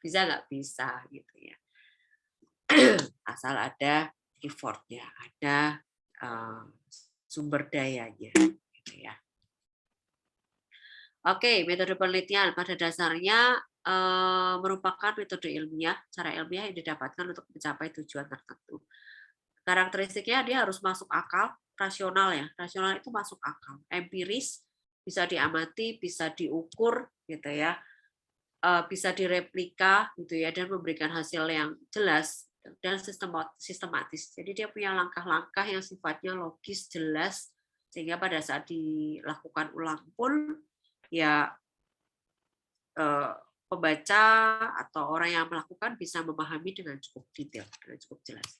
Bisa nggak? Bisa gitu ya. Asal ada effort-nya, ada sumber dayanya gitu ya. Oke, metode penelitian pada dasarnya merupakan metode ilmiah, cara ilmiah yang didapatkan untuk mencapai tujuan tertentu. Karakteristiknya dia harus masuk akal, rasional ya. Rasional itu masuk akal, empiris, bisa diamati, bisa diukur gitu ya. Bisa direplika gitu ya, dan memberikan hasil yang jelas dan sistematis. Jadi dia punya langkah-langkah yang sifatnya logis, jelas, sehingga pada saat dilakukan ulang pun ya pembaca atau orang yang melakukan bisa memahami dengan cukup detail, dengan cukup jelas.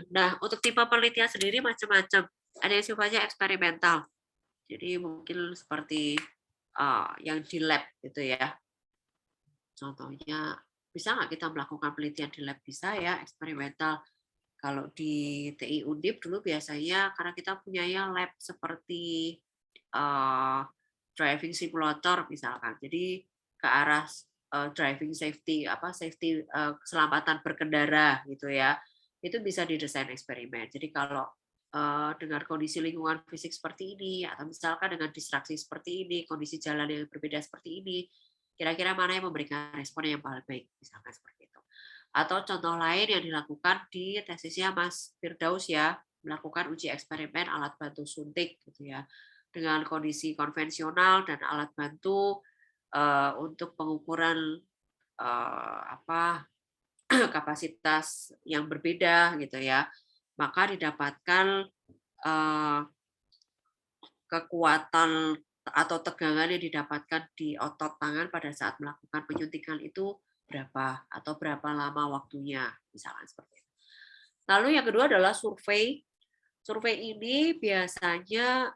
Nah, untuk tipe penelitian sendiri macam-macam. Ada yang sifatnya eksperimental. Jadi mungkin seperti yang di lab gitu ya. Contohnya, bisa nggak kita melakukan penelitian di lab? Bisa ya, eksperimental. Kalau di TI Undip dulu biasanya karena kita punya lab seperti driving simulator misalkan. Jadi ke arah driving safety, safety keselamatan berkendara gitu ya. Itu bisa didesain eksperimen. Jadi kalau dengan kondisi lingkungan fisik seperti ini, atau misalkan dengan distraksi seperti ini, kondisi jalan yang berbeda seperti ini, kira-kira mana yang memberikan respon yang paling baik, misalkan seperti itu. Atau contoh lain yang dilakukan di tesisnya Mas Firdaus ya, melakukan uji eksperimen alat bantu suntik gitu ya, dengan kondisi konvensional dan alat bantu untuk pengukuran kapasitas yang berbeda gitu ya, maka didapatkan kekuatan atau tegangan yang didapatkan di otot tangan pada saat melakukan penyuntikan itu berapa atau berapa lama waktunya, misalkan seperti itu. Lalu yang kedua adalah survei. Survei ini biasanya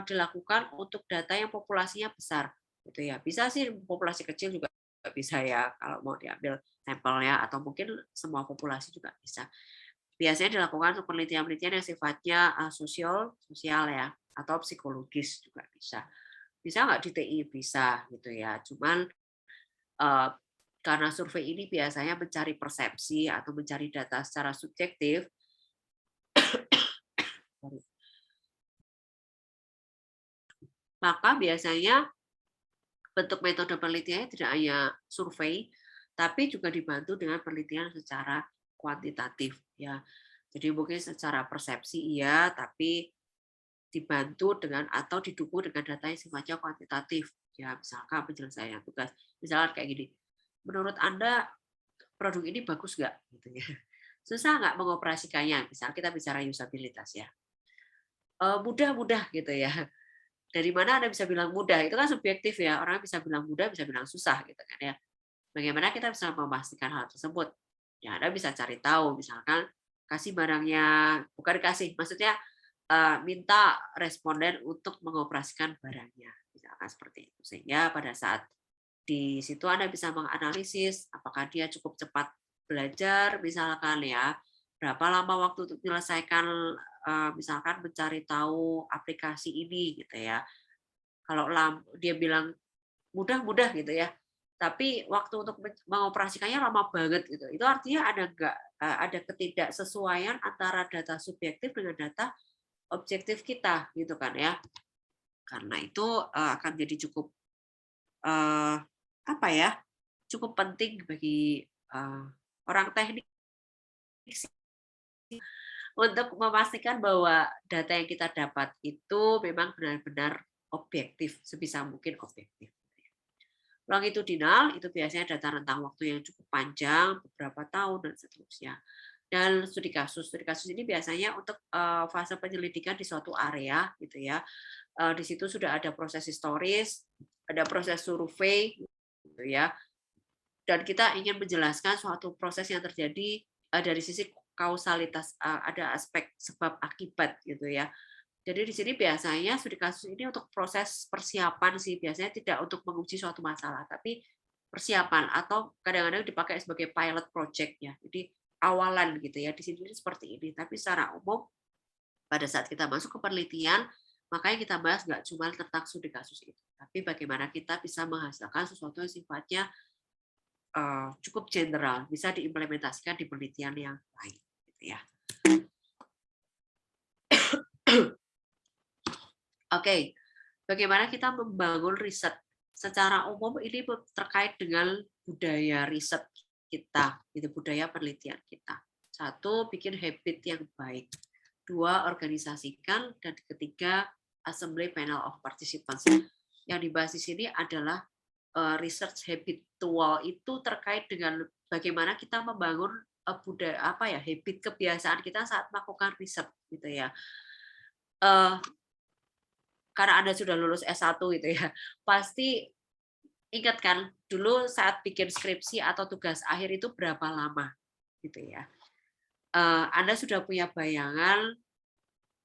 dilakukan untuk data yang populasinya besar, gitu ya. Bisa sih populasi kecil juga bisa ya kalau mau diambil sampelnya, atau mungkin semua populasi juga bisa. Biasanya dilakukan untuk penelitian-penelitian yang sifatnya sosial ya, atau psikologis juga bisa. Bisa nggak di TI? Bisa gitu ya. Cuman karena survei ini biasanya mencari persepsi atau mencari data secara subjektif, maka biasanya bentuk metode penelitiannya tidak hanya survei, tapi juga dibantu dengan penelitian secara kuantitatif ya. Jadi mungkin secara persepsi iya, tapi dibantu dengan atau didukung dengan data yang sifatnya kuantitatif. Ya, misalkan penyelesaian tugas. Misalkan kayak gini, menurut Anda produk ini bagus nggak? Gitu ya. Susah nggak mengoperasikannya? Misal kita bicara usabilitas ya. Mudah-mudah gitu ya. Dari mana Anda bisa bilang mudah? Itu kan subjektif ya. Orang bisa bilang mudah, bisa bilang susah gitu kan ya. Bagaimana kita bisa memastikan hal tersebut? Ya, Anda bisa cari tahu, misalkan kasih barangnya, bukan kasih, maksudnya minta responden untuk mengoperasikan barangnya, misalkan seperti itu. Sehingga pada saat di situ Anda bisa menganalisis apakah dia cukup cepat belajar, misalkan ya, berapa lama waktu untuk menyelesaikan, misalkan mencari tahu aplikasi ini gitu ya. Kalau dia bilang mudah-mudah gitu ya, tapi waktu untuk mengoperasikannya lama banget gitu. Itu artinya ada ketidaksesuaian antara data subjektif dengan data objektif kita gitu kan ya. Karena itu akan jadi cukup apa ya? Cukup penting bagi orang teknik untuk memastikan bahwa data yang kita dapat itu memang benar-benar objektif, sebisa mungkin objektif. Longitudinal itu biasanya data rentang waktu yang cukup panjang, beberapa tahun dan seterusnya. Dan studi kasus ini biasanya untuk fase penyelidikan di suatu area gitu ya. Di situ sudah ada proses historis, ada proses survei gitu ya. Dan kita ingin menjelaskan suatu proses yang terjadi dari sisi kausalitas, ada aspek sebab akibat gitu ya. Jadi di sini biasanya studi kasus ini untuk proses persiapan sih, biasanya tidak untuk menguji suatu masalah, tapi persiapan atau kadang-kadang dipakai sebagai pilot project ya. Jadi awalan gitu ya. Di sini seperti ini, tapi secara umum pada saat kita masuk ke penelitian, makanya kita bahas nggak cuma tentang studi kasus itu, tapi bagaimana kita bisa menghasilkan sesuatu yang sifatnya cukup general, bisa diimplementasikan di penelitian yang lain gitu ya. Oke, bagaimana kita membangun riset? Secara umum ini terkait dengan budaya riset kita, gitu, budaya penelitian kita. Satu, bikin habit yang baik. Dua, organisasikan. Dan ketiga, assembly panel of participants. Yang dibahas di sini adalah research habitual, itu terkait dengan bagaimana kita membangun budaya habit, kebiasaan kita saat melakukan riset gitu ya. Karena Anda sudah lulus S1 gitu ya, pasti ingat kan dulu saat bikin skripsi atau tugas akhir itu berapa lama gitu ya. Anda sudah punya bayangan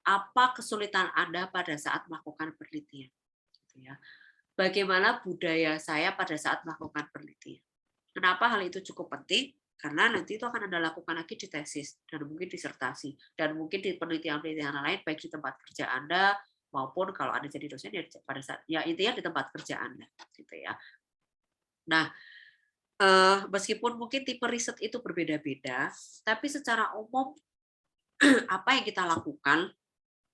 apa kesulitan Anda pada saat melakukan penelitian gitu ya. Bagaimana budaya saya pada saat melakukan penelitian. Kenapa hal itu cukup penting? Karena nanti itu akan Anda lakukan lagi di tesis dan mungkin disertasi dan mungkin di penelitian-penelitian lain, baik di tempat kerja Anda maupun kalau Anda jadi dosen ya pada saat ya intinya di tempat kerja Anda gitu ya. Nah, meskipun mungkin tipe riset itu berbeda-beda, tapi secara umum apa yang kita lakukan,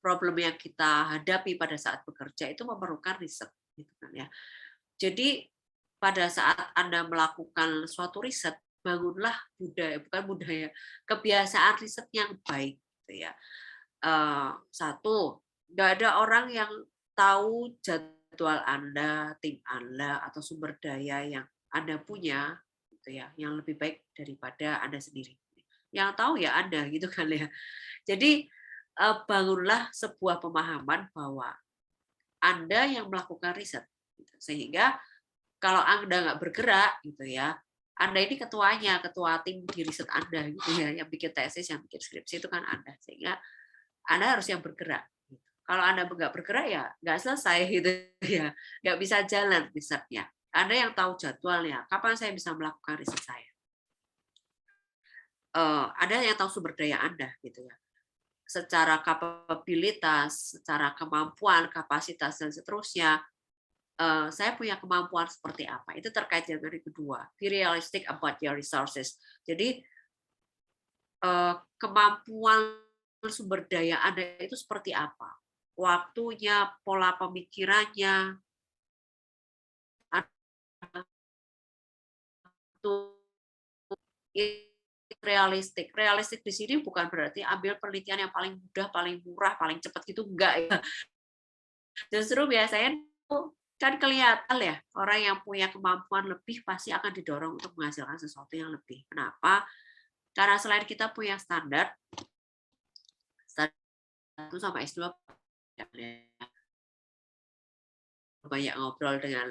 problem yang kita hadapi pada saat bekerja itu memerlukan riset gitu kan ya. Jadi pada saat Anda melakukan suatu riset, bangunlah kebiasaan riset yang baik gitu ya. Satu, nggak ada orang yang tahu jadwal Anda, tim Anda, atau sumber daya yang Anda punya, gitu ya, yang lebih baik daripada Anda sendiri. Yang tahu ya Anda, gitu kan ya. Jadi bangunlah sebuah pemahaman bahwa Anda yang melakukan riset, gitu. Sehingga kalau Anda nggak bergerak, gitu ya, Anda ini ketuanya, ketua tim di riset Anda, gitu ya, yang bikin tesis, yang bikin skripsi itu kan Anda, sehingga Anda harus yang bergerak. Kalau Anda nggak bergerak ya nggak selesai gitu ya, nggak bisa jalan risetnya. Ada yang tahu jadwalnya, kapan saya bisa melakukan riset saya. Ada yang tahu sumber daya Anda gitu ya. Secara kapabilitas, secara kemampuan, kapasitas dan seterusnya, saya punya kemampuan seperti apa. Itu terkait dengan yang kedua. Be realistic about your resources. Jadi kemampuan sumber daya Anda itu seperti apa? Waktunya, pola pemikirannya, atau realistik. Realistik di sini bukan berarti ambil penelitian yang paling mudah, paling murah, paling cepat gitu, enggak ya. Justru biasanya kan kelihatan ya, orang yang punya kemampuan lebih pasti akan didorong untuk menghasilkan sesuatu yang lebih. Kenapa? Karena selain kita punya standar S1 sama S2 banyak ngobrol dengan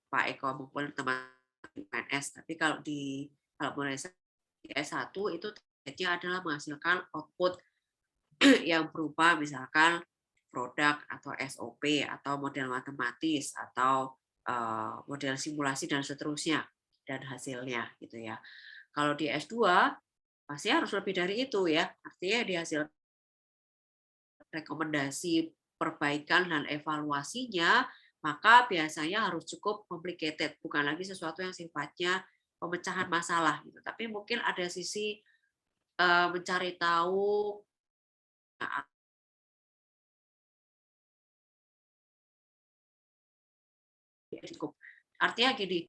Pak Eko maupun teman PNS, tapi kalau mulai S1 itu targetnya adalah menghasilkan output yang berupa misalkan produk atau SOP atau model matematis atau model simulasi dan seterusnya dan hasilnya gitu ya. Kalau di S2 pasti harus lebih dari itu ya. Artinya dihasilkan rekomendasi perbaikan dan evaluasinya, maka biasanya harus cukup complicated, bukan lagi sesuatu yang sifatnya pemecahan masalah gitu. Tapi mungkin ada sisi mencari tahu cukup. Artinya gini,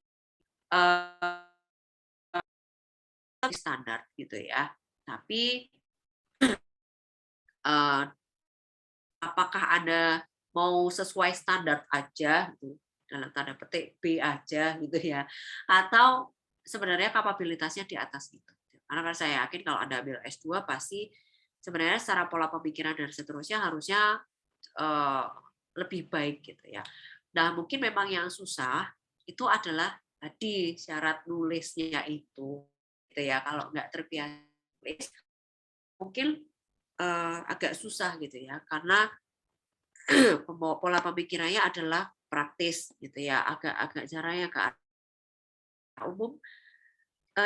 standar gitu ya. Tapi apakah Anda mau sesuai standar aja gitu, dalam tanda petik B aja gitu ya, atau sebenarnya kapabilitasnya di atas itu. Karena kan saya yakin kalau Anda ambil S2 pasti sebenarnya secara pola pemikiran dan seterusnya harusnya lebih baik gitu ya. Nah, mungkin memang yang susah itu adalah tadi syarat nulisnya itu gitu ya. Kalau nggak terbiasa nulis mungkin agak susah gitu ya, karena pola pemikirannya adalah praktis gitu ya, agak caranya ke arah umum,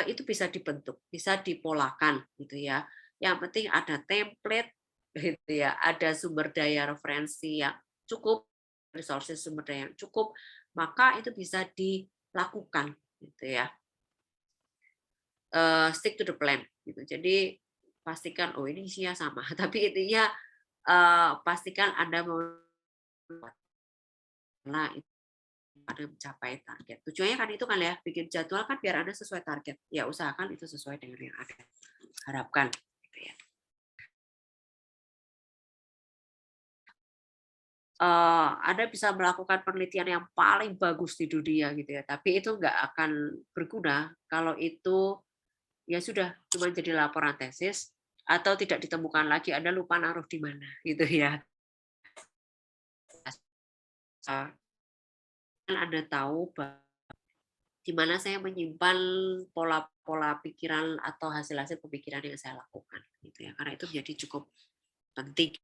itu bisa dibentuk, bisa dipolakan gitu ya. Yang penting ada template gitu ya, ada sumber daya referensi yang cukup, resources sumber daya yang cukup, maka itu bisa dilakukan gitu ya. Stick to the plan gitu. Jadi pastikan oh ini isinya sama, tapi intinya pastikan Anda mau ada mencapai target. Tujuannya kan itu kan ya, bikin jadwal kan biar Anda sesuai target. Ya usahakan itu sesuai dengan yang Anda harapkan. Gitu ya. Anda bisa melakukan penelitian yang paling bagus di dunia gitu ya, tapi itu nggak akan berguna kalau itu ya sudah cuma jadi laporan tesis atau tidak ditemukan lagi, Anda lupa naruh di mana gitu ya. Anda tahu di mana saya menyimpan pola-pola pikiran atau hasil-hasil pemikiran yang saya lakukan gitu ya, karena itu menjadi cukup penting.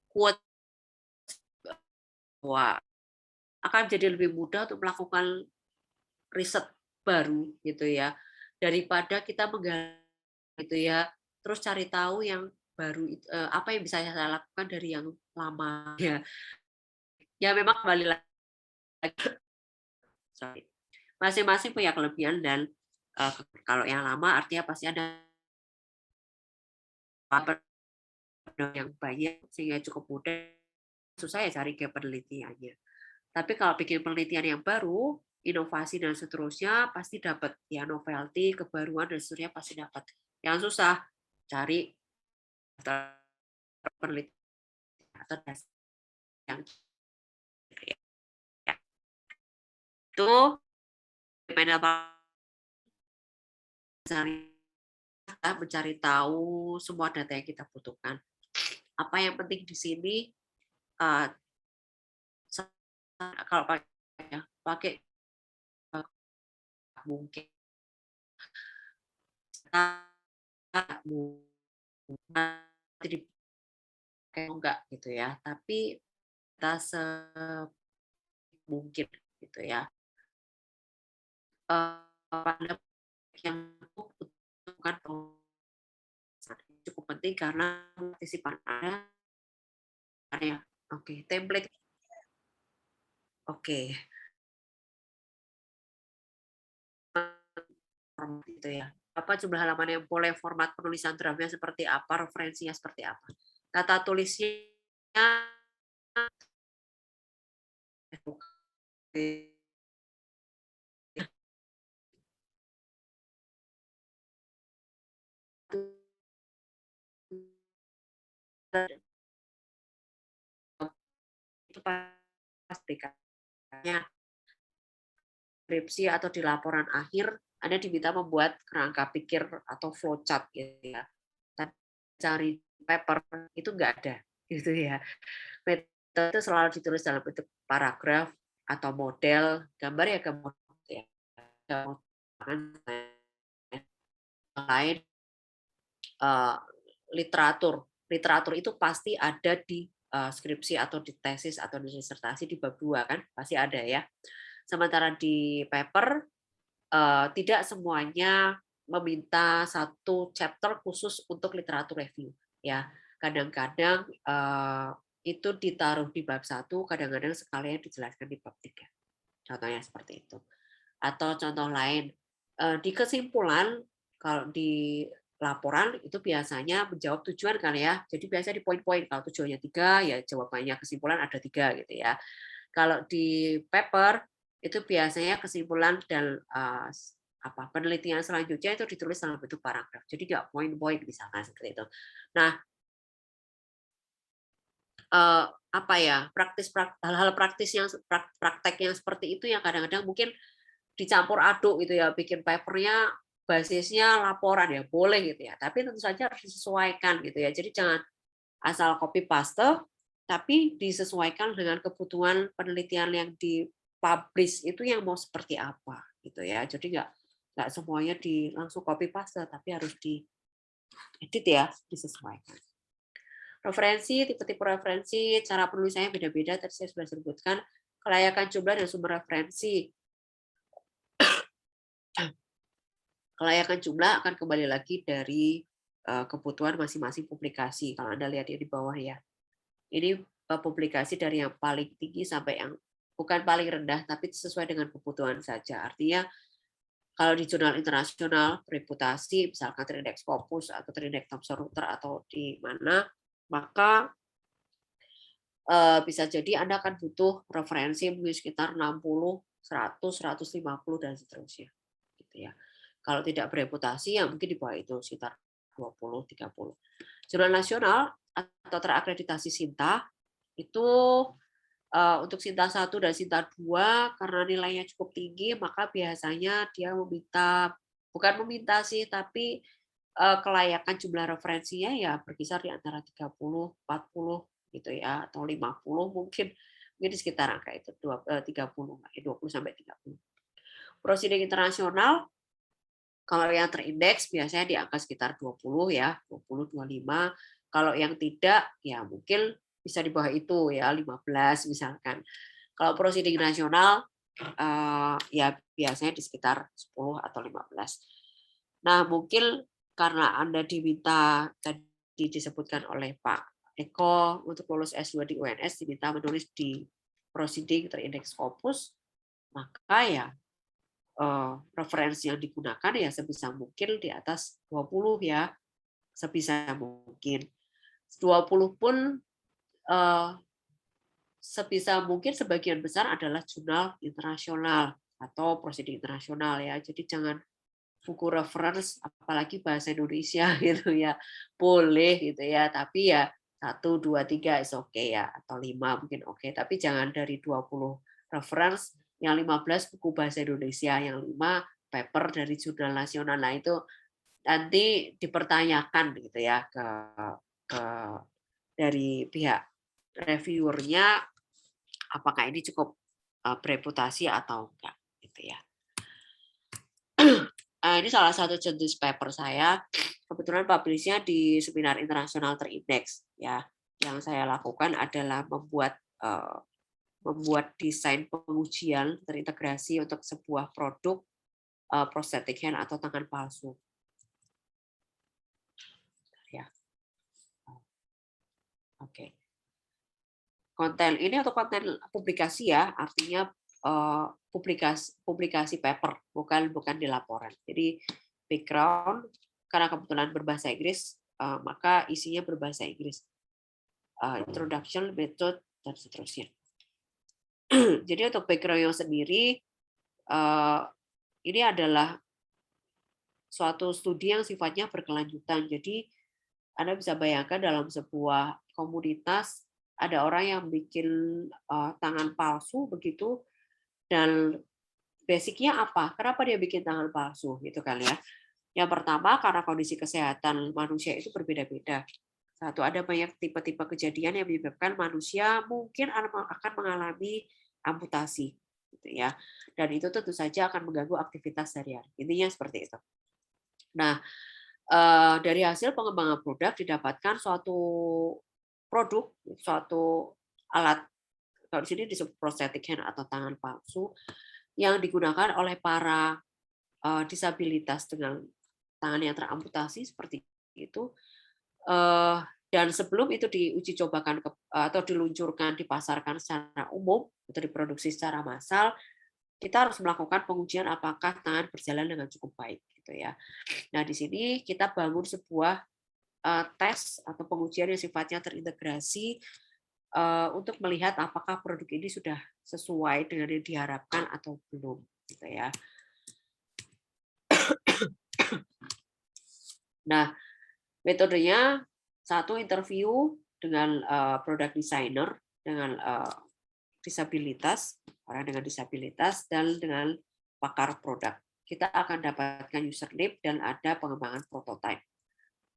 Quote bahwa akan jadi lebih mudah untuk melakukan riset baru gitu ya, daripada kita menggali gitu ya, terus cari tahu yang baru apa yang bisa saya lakukan dari yang lama ya. Ya memang kembali lagi masing-masing punya kelebihan dan kalau yang lama artinya pasti ada yang banyak sehingga cukup mudah, susah ya cari ke penelitiannya. Tapi kalau bikin penelitian yang baru, inovasi dan seterusnya pasti dapat ya, novelty, kebaruan dan seterusnya pasti dapat. Yang susah cari penelitian atau dasar yang ya. Itu mencari tahu semua data yang kita butuhkan. Apa yang penting di sini kalau pakai mungkin jadi enggak gitu ya, tapi mungkin gitu ya. Pada yang bukan cukup penting karena partisipan area. Oke, template. Oke, gitu ya. Apa jumlah halaman yang boleh, format penulisan draftnya seperti apa, referensinya seperti apa. Tata tulisnya itu pastikannya skripsi atau di laporan akhir Anda diminta membuat kerangka pikir atau flowchart gitu ya. Tapi cari paper itu enggak ada gitu ya. Metode itu selalu ditulis dalam bentuk paragraf atau model, gambar ya gambar ya. Lain literatur. Literatur itu pasti ada di skripsi atau di tesis atau di disertasi di bab 2 kan, pasti ada ya. Sementara di paper tidak semuanya meminta satu chapter khusus untuk literatur review ya. Kadang-kadang itu ditaruh di bab 1, kadang-kadang sekalian dijelaskan di bab 3. Contohnya seperti itu. Atau contoh lain, di kesimpulan kalau di laporan itu biasanya menjawab tujuan kan ya. Jadi biasanya di poin-poin, kalau tujuannya 3 ya jawabannya kesimpulan ada 3 gitu ya. Kalau di paper itu biasanya kesimpulan dan penelitian selanjutnya itu ditulis dalam bentuk paragraf. Jadi nggak poin-poin misalkan seperti itu. Nah, hal-hal praktis yang praktek yang seperti itu yang kadang-kadang mungkin dicampur aduk gitu ya, bikin papernya basisnya laporan ya boleh gitu ya, tapi tentu saja harus disesuaikan gitu ya. Jadi jangan asal copy paste, tapi disesuaikan dengan kebutuhan penelitian yang dipublish itu yang mau seperti apa gitu ya. Jadi nggak semuanya langsung copy paste, tapi harus diedit ya, disesuaikan. Referensi, tipe-tipe referensi, cara penulisannya beda-beda, tadi saya sudah sebutkan. Kelayakan jumlah dan sumber referensi. Kelayakan jumlah akan kembali lagi dari kebutuhan masing-masing publikasi. Kalau Anda lihat di bawah ya. Ini publikasi dari yang paling tinggi sampai yang bukan paling rendah, tapi sesuai dengan kebutuhan saja. Artinya kalau di jurnal internasional reputasi, misalkan terindeks Scopus atau terindeks Thomson Reuters atau di mana, maka bisa jadi Anda akan butuh referensi mungkin sekitar 60, 100, 150 dan seterusnya. Gitu ya. Kalau tidak bereputasi ya mungkin di bawah itu sekitar 20, 30. Jurnal nasional atau terakreditasi SINTA itu untuk SINTA 1 dan SINTA 2 karena nilainya cukup tinggi maka biasanya dia bukan meminta sih tapi kelayakan jumlah referensinya ya berkisar di antara 30, 40 gitu ya atau 50 mungkin di sekitar angka itu 30 20 sampai 30. Prosiding internasional kalau yang terindeks biasanya di angka sekitar 20 ya, 20 25. Kalau yang tidak ya mungkin bisa di bawah itu ya 15 misalkan. Kalau prosiding nasional ya biasanya di sekitar 10 atau 15. Nah, mungkin karena Anda diminta tadi disebutkan oleh Pak Eko untuk lulus S2 di UNS diminta menulis di proceeding terindeks Scopus, maka ya referensi yang digunakan ya sebisa mungkin di atas 20 ya, sebisa mungkin. 20 pun sebisa mungkin sebagian besar adalah jurnal internasional atau proceeding internasional ya. Jadi jangan buku reference apalagi bahasa Indonesia gitu ya boleh gitu ya tapi ya 1, 2, 3 is okay ya atau 5 mungkin oke tapi jangan dari 20 reference yang 15 buku bahasa Indonesia yang 5 paper dari jurnal nasional. Nah itu nanti dipertanyakan gitu ya ke dari pihak reviewernya apakah ini cukup bereputasi atau enggak gitu ya. Ini salah satu jenis paper saya. Kebetulan publish-nya di seminar internasional terindeks ya. Yang saya lakukan adalah membuat membuat desain pengujian terintegrasi untuk sebuah produk prosthetic hand atau tangan palsu. Ya. Oke. Konten ini untuk konten publikasi ya, artinya publikasi paper, bukan di laporan. Jadi background karena kebetulan berbahasa Inggris, maka isinya berbahasa Inggris. Introduction, method, dan seterusnya. Jadi untuk background sendiri, ini adalah suatu studi yang sifatnya berkelanjutan. Jadi Anda bisa bayangkan dalam sebuah komunitas ada orang yang bikin tangan palsu begitu, dan basicnya apa? Kenapa dia bikin tangan palsu gitu kan ya? Yang pertama karena kondisi kesehatan manusia itu berbeda-beda. Satu, ada banyak tipe-tipe kejadian yang menyebabkan manusia mungkin akan mengalami amputasi, gitu ya. Dan itu tentu saja akan mengganggu aktivitas sehari-hari. Intinya seperti itu. Nah, dari hasil pengembangan produk didapatkan suatu produk, suatu alat, kalau di sini disebut prosthetic hand atau tangan palsu, yang digunakan oleh para disabilitas dengan tangan yang teramputasi seperti itu. Dan sebelum itu diuji cobakan atau diluncurkan, dipasarkan secara umum atau diproduksi secara massal, kita harus melakukan pengujian apakah tangan berjalan dengan cukup baik, gitu ya. Nah, di sini kita bangun sebuah tes atau pengujian yang sifatnya terintegrasi untuk melihat apakah produk ini sudah sesuai dengan yang diharapkan atau belum, gitu ya. Nah, metodenya satu, interview dengan product designer dengan disabilitas, orang dengan disabilitas, dan dengan pakar produk. Kita akan dapatkan username dan ada pengembangan prototype.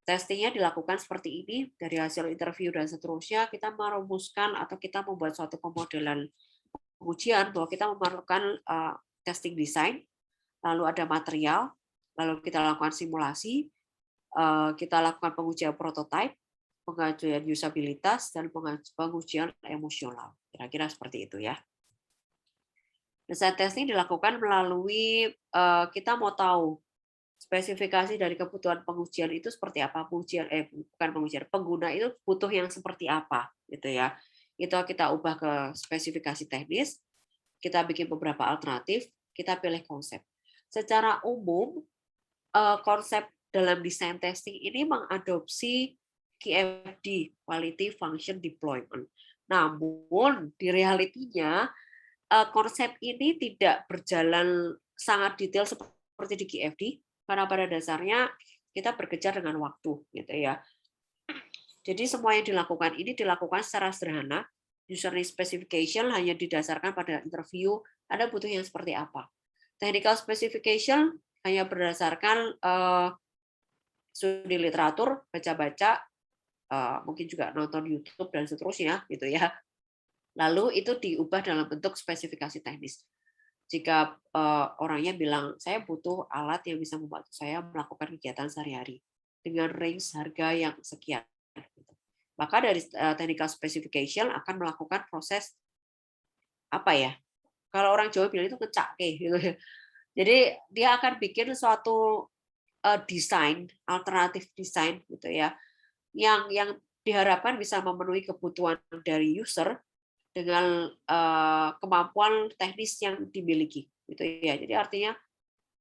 Testingnya dilakukan seperti ini, dari hasil interview dan seterusnya kita merumuskan atau kita membuat suatu pemodelan pengujian bahwa kita memerlukan testing design, lalu ada material, lalu kita lakukan simulasi, kita lakukan pengujian prototype, pengujian usabilitas, dan pengujian emosional. Kira-kira seperti itu ya. Desain testing dilakukan melalui kita mau tahu spesifikasi dari kebutuhan pengujian itu seperti apa, pengguna itu butuh yang seperti apa, gitu ya. Itu kita ubah ke spesifikasi teknis, kita bikin beberapa alternatif, kita pilih konsep. Secara umum konsep dalam desain testing ini mengadopsi QFD, Quality Function Deployment. Namun di realitinya konsep ini tidak berjalan sangat detail seperti di QFD, karena pada dasarnya kita berkejar dengan waktu, gitu ya. Jadi semua yang dilakukan ini dilakukan secara sederhana. User need specification hanya didasarkan pada interview, Anda butuh yang seperti apa. Technical specification hanya berdasarkan studi literatur, baca-baca, mungkin juga nonton YouTube dan seterusnya, gitu ya. Lalu itu diubah dalam bentuk spesifikasi teknis. Jika orangnya bilang, saya butuh alat yang bisa membantu saya melakukan kegiatan sehari-hari dengan range harga yang sekian, maka dari technical specification akan melakukan proses apa ya? Kalau orang Jawa bilang itu ngecake, gitu. Jadi dia akan bikin suatu desain, alternatif desain, gitu ya, yang diharapkan bisa memenuhi kebutuhan dari user dengan kemampuan teknis yang dimiliki, gitu ya. Jadi artinya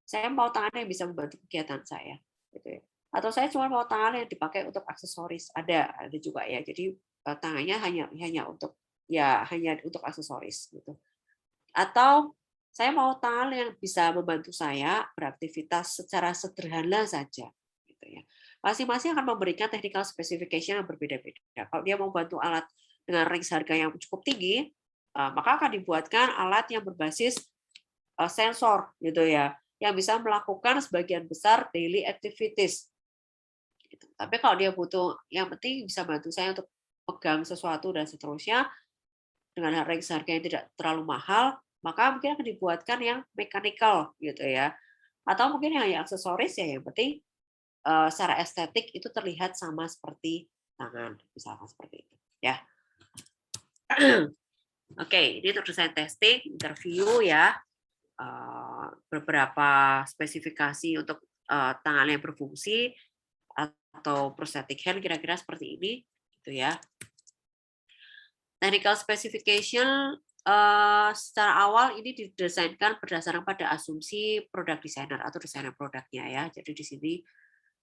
saya mau tangan yang bisa membantu kegiatan saya, gitu ya. Atau saya cuma mau tangan yang dipakai untuk aksesoris, ada juga ya. Jadi tangannya hanya untuk aksesoris, gitu. Atau saya mau tangan yang bisa membantu saya beraktivitas secara sederhana saja, gitu ya. Masing-masing akan memberikan technical specification yang berbeda-beda. Kalau dia mau bantu alat dengan range harga yang cukup tinggi, maka akan dibuatkan alat yang berbasis sensor, gitu ya, yang bisa melakukan sebagian besar daily activities. Gitu. Tapi kalau dia butuh yang penting bisa bantu saya untuk pegang sesuatu dan seterusnya dengan range harga yang tidak terlalu mahal, maka mungkin akan dibuatkan yang mechanical, gitu ya. Atau mungkin yang aksesoris ya, yang penting secara estetik itu terlihat sama seperti tangan, misalkan seperti itu, ya. Oke, ini untuk desain testing, interview ya. Beberapa spesifikasi untuk tangan yang berfungsi atau prosthetic hand kira-kira seperti ini gitu ya. Technical specification secara awal ini didesainkan berdasarkan pada asumsi produk designer atau desainer produknya ya. Jadi di sini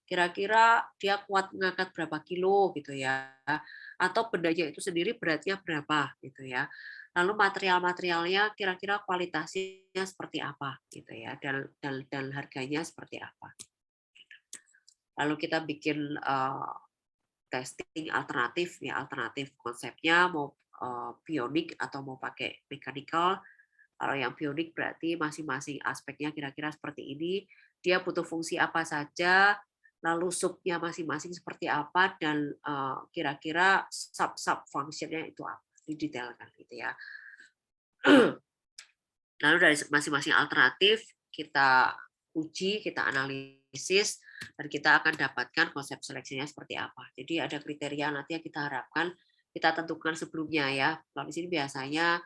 kira-kira dia kuat mengangkat berapa kilo gitu ya, atau bendanya itu sendiri beratnya berapa gitu ya. Lalu material-materialnya kira-kira kualitasnya seperti apa gitu ya, dan harganya seperti apa. Lalu kita bikin testing alternatif ya, alternatif konsepnya mau bionik atau mau pakai mechanical. Kalau yang bionik berarti masing-masing aspeknya kira-kira seperti ini. Dia butuh fungsi apa saja, lalu subnya masing-masing seperti apa, dan kira-kira sub functionnya itu apa, didetailkan gitu ya. Lalu dari masing-masing alternatif kita uji, kita analisis, dan kita akan dapatkan konsep seleksinya seperti apa. Jadi ada kriteria nanti yang kita harapkan kita tentukan sebelumnya ya. Kalau di sini biasanya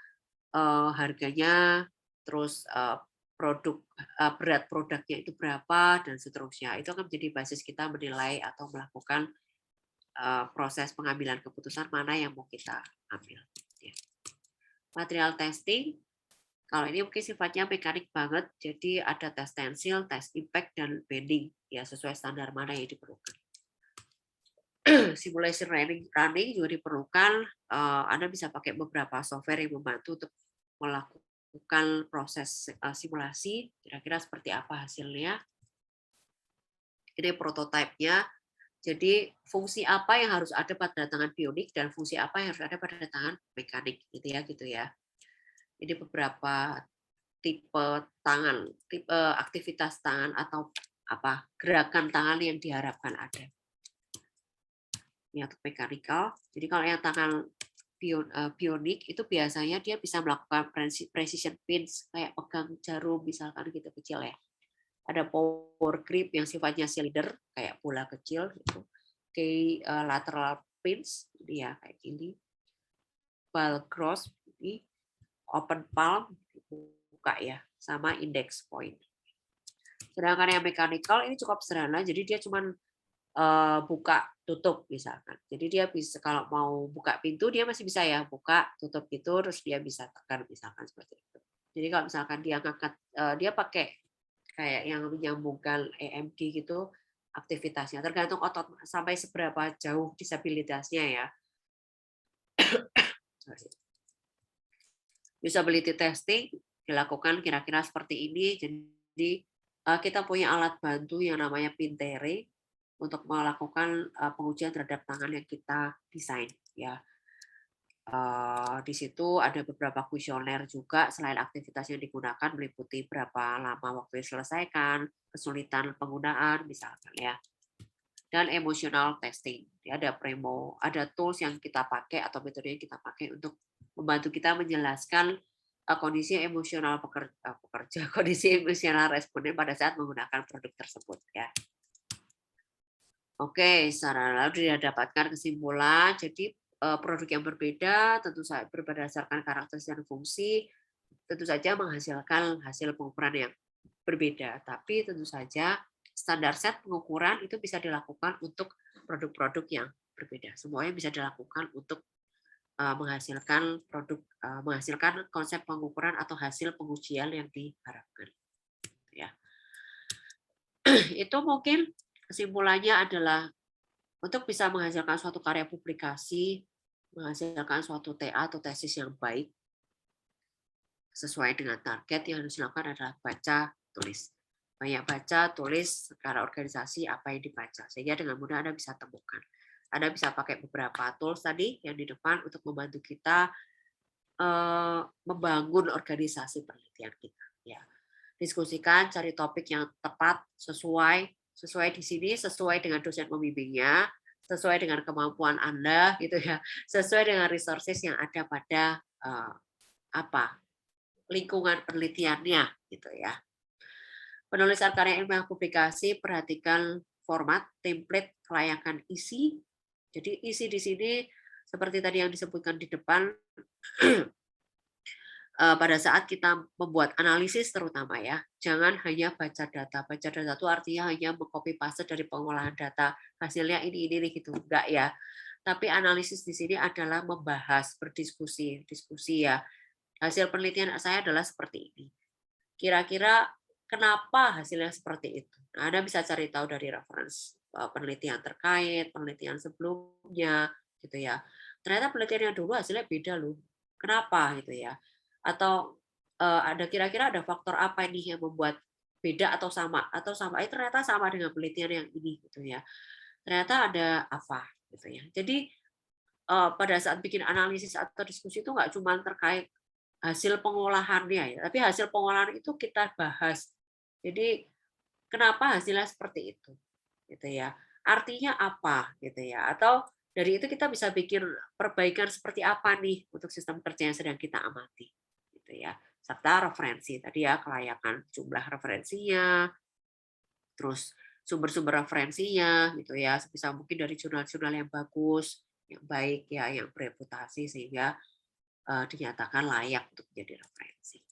harganya, terus berat produknya itu berapa, dan seterusnya. Itu akan menjadi basis kita menilai atau melakukan proses pengambilan keputusan mana yang mau kita ambil. Material testing, kalau ini mungkin sifatnya mekanik banget, jadi ada tes tensil, tes impact, dan bending, ya sesuai standar mana yang diperlukan. Simulation running juga diperlukan. Anda bisa pakai beberapa software yang membantu untuk melakukan proses simulasi, kira-kira seperti apa hasilnya. Ini prototipenya. Jadi fungsi apa yang harus ada pada tangan bionik dan fungsi apa yang harus ada pada tangan mekanik, gitu ya. Ini beberapa tipe tangan, tipe aktivitas tangan atau gerakan tangan yang diharapkan ada. Ini untuk mechanical. Jadi kalau yang tangan bionik itu biasanya dia bisa melakukan precision pins kayak pegang jarum misalkan gitu kecil ya. Ada power grip yang sifatnya cylinder kayak bola kecil gitu. Oke, lateral pins ini ya kayak gini. Ball cross ini, open palm buka ya, sama index point. Sedangkan yang mechanical ini cukup sederhana, jadi dia cuma buka tutup misalkan. Jadi dia bisa kalau mau buka pintu dia masih bisa ya buka tutup gitu, terus dia bisa tekan misalkan seperti itu. Jadi kalau misalkan dia ngangkat, dia pakai kayak yang menyambungkan EMG gitu aktivitasnya, tergantung otot sampai seberapa jauh disabilitasnya ya. Usability testing dilakukan kira-kira seperti ini. Jadi kita punya alat bantu yang namanya Pintere untuk melakukan pengujian terhadap tangan yang kita desain ya. Di situ ada beberapa kuesioner juga selain aktivitas yang digunakan meliputi berapa lama waktu diselesaikan, kesulitan penggunaan misalkan ya. Dan emotional testing. Ada Premo, ada tools yang kita pakai atau metode yang kita pakai untuk membantu kita menjelaskan kondisi emosional pekerja, kondisi emosional responden pada saat menggunakan produk tersebut ya. Oke, secara lalu didapatkan kesimpulan. Jadi produk yang berbeda tentu saja berdasarkan karakteristik dan fungsi tentu saja menghasilkan hasil pengukuran yang berbeda. Tapi tentu saja standar set pengukuran itu bisa dilakukan untuk produk-produk yang berbeda. Semuanya bisa dilakukan untuk menghasilkan menghasilkan konsep pengukuran atau hasil pengujian yang diharapkan. Ya. Itu mungkin kesimpulannya adalah untuk bisa menghasilkan suatu karya publikasi, menghasilkan suatu TA atau tesis yang baik, sesuai dengan target yang harus dilakukan adalah baca, tulis. Banyak baca, tulis secara organisasi apa yang dibaca. Sehingga dengan mudah Anda bisa temukan. Anda bisa pakai beberapa tools tadi yang di depan untuk membantu kita membangun organisasi penelitian kita. Ya. Diskusikan, cari topik yang tepat, sesuai di sini, sesuai dengan dosen pembimbingnya, sesuai dengan kemampuan Anda, gitu ya, sesuai dengan resources yang ada pada lingkungan penelitiannya, gitu ya. Penulisan karya ilmiah publikasi, perhatikan format, template, kelayakan isi. Jadi isi di sini seperti tadi yang disebutkan di depan, pada saat kita membuat analisis terutama ya, jangan hanya baca data. Baca data itu artinya hanya mengcopy paste dari pengolahan data, hasilnya ini gitu, enggak ya. Tapi analisis di sini adalah membahas, berdiskusi, diskusi ya. Hasil penelitian saya adalah seperti ini. Kira-kira kenapa hasilnya seperti itu? Nah, Anda bisa cari tahu dari referensi penelitian terkait, penelitian sebelumnya, gitu ya. Ternyata penelitian yang dulu hasilnya beda loh. Kenapa gitu ya? Atau ada kira-kira ada faktor apa nih yang membuat beda atau sama? Atau sama, ternyata sama dengan penelitian yang ini gitu ya. Ternyata ada apa gitu ya. Jadi pada saat bikin analisis atau diskusi itu nggak cuma terkait hasil pengolahannya ya, tapi hasil pengolahan itu kita bahas. Jadi kenapa hasilnya seperti itu, gitu ya? Artinya apa, gitu ya? Atau dari itu kita bisa bikin perbaikan seperti apa nih untuk sistem kerja yang sedang kita amati, gitu ya. Serta referensi tadi ya, kelayakan jumlah referensinya, terus sumber-sumber referensinya, gitu ya. Sebisa mungkin dari jurnal-jurnal yang bagus, yang baik ya, yang bereputasi sehingga dinyatakan layak untuk menjadi referensi.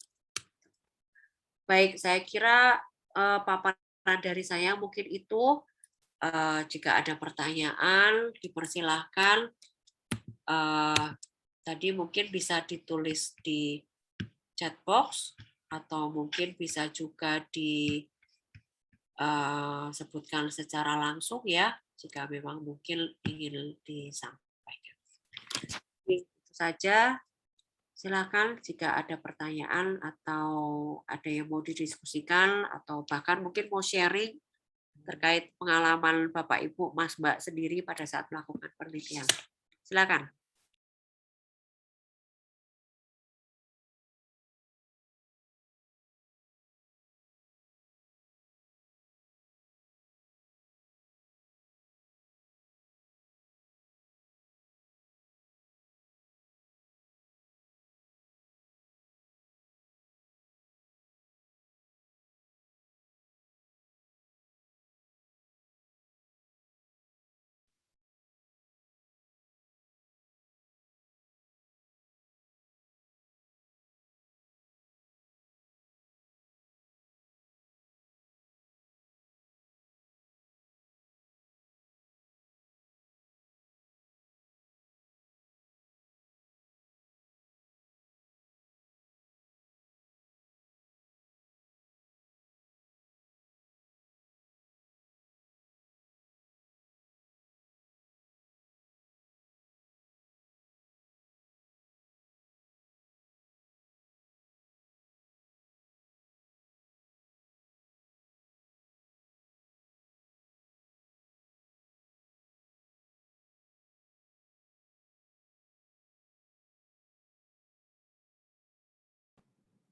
Baik, saya kira paparan dari saya mungkin itu. Jika ada pertanyaan, dipersilahkan. Tadi mungkin bisa ditulis di chat box atau mungkin bisa juga disebutkan secara langsung ya, jika memang mungkin ingin disampaikan. Itu saja. Silakan jika ada pertanyaan atau ada yang mau didiskusikan atau bahkan mungkin mau sharing terkait pengalaman Bapak Ibu, Mas Mbak sendiri pada saat melakukan penelitian. Silakan.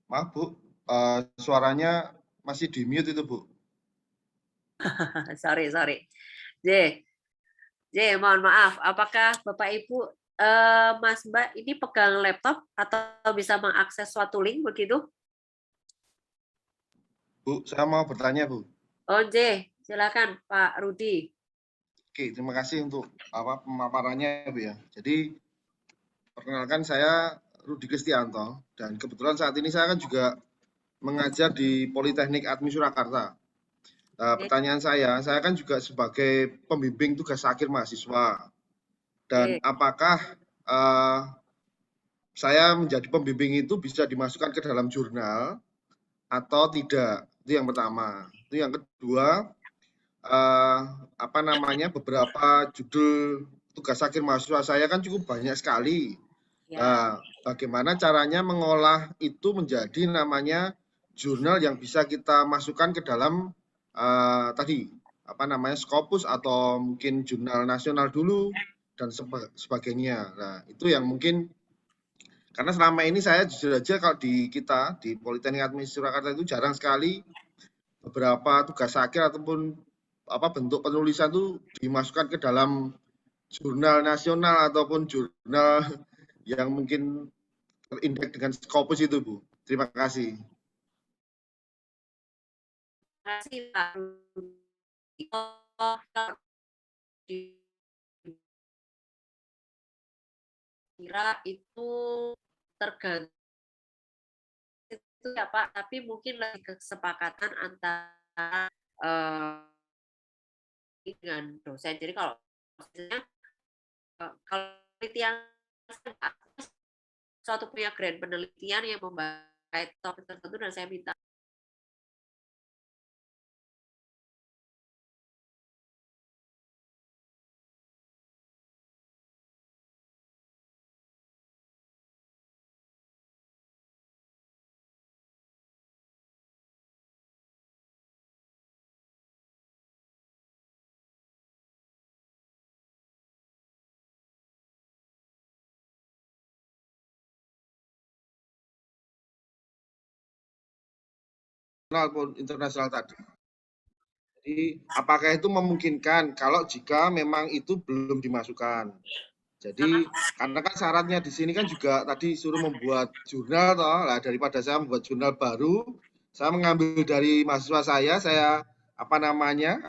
Maaf Bu, suaranya masih di mute itu Bu. Sorry. J, mohon maaf. Apakah Bapak Ibu, Mas Mbak ini pegang laptop atau bisa mengakses suatu link begitu? Bu, saya mau bertanya Bu. Oh J, silakan Pak Rudi. Oke, terima kasih untuk pemaparannya Bu ya. Jadi perkenalkan saya Rudi Kristianto dan kebetulan saat ini saya kan juga mengajar di Politeknik Admi Surakarta. Pertanyaan saya kan juga sebagai pembimbing tugas akhir mahasiswa. Dan apakah saya menjadi pembimbing itu bisa dimasukkan ke dalam jurnal atau tidak? Itu yang pertama. Itu yang kedua, beberapa judul tugas akhir mahasiswa saya kan cukup banyak sekali. Nah, bagaimana caranya mengolah itu menjadi namanya jurnal yang bisa kita masukkan ke dalam Scopus atau mungkin jurnal nasional dulu dan sebagainya. Nah, itu yang mungkin karena selama ini saya jujur aja kalau di Politeknik Admi Surakarta itu jarang sekali beberapa tugas akhir ataupun bentuk penulisan itu dimasukkan ke dalam jurnal nasional ataupun jurnal yang mungkin terindeks dengan Scopus itu Bu. Terima kasih. Terima kasih Pak Rudi. Kira itu tergantung itu ya Pak, tapi mungkin lebih kesepakatan antara dengan dosen. Jadi kalau misalnya kalau penelitian suatu punya grant penelitian yang membahas topik tertentu dan saya minta maupun internasional tadi. Jadi apakah itu memungkinkan kalau jika memang itu belum dimasukkan? Jadi karena kan syaratnya di sini kan juga tadi suruh membuat jurnal toh. Lah daripada saya membuat jurnal baru, saya mengambil dari mahasiswa saya apa namanya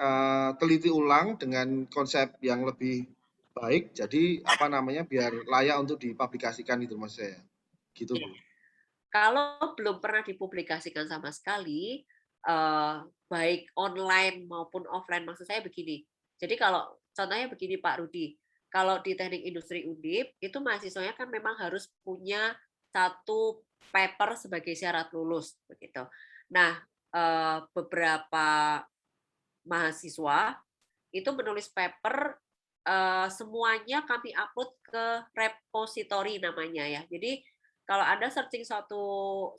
teliti ulang dengan konsep yang lebih baik. Jadi apa namanya biar layak untuk dipublikasikan itu mas saya. Gitu Bu. kalau belum pernah dipublikasikan sama sekali, baik online maupun offline, maksud saya begini. Jadi kalau contohnya begini Pak Rudi, kalau di Teknik Industri Undip itu mahasiswanya kan memang harus punya satu paper sebagai syarat lulus begitu. Nah, beberapa mahasiswa itu menulis paper semuanya kami upload ke repository namanya ya. Jadi kalau Anda searching suatu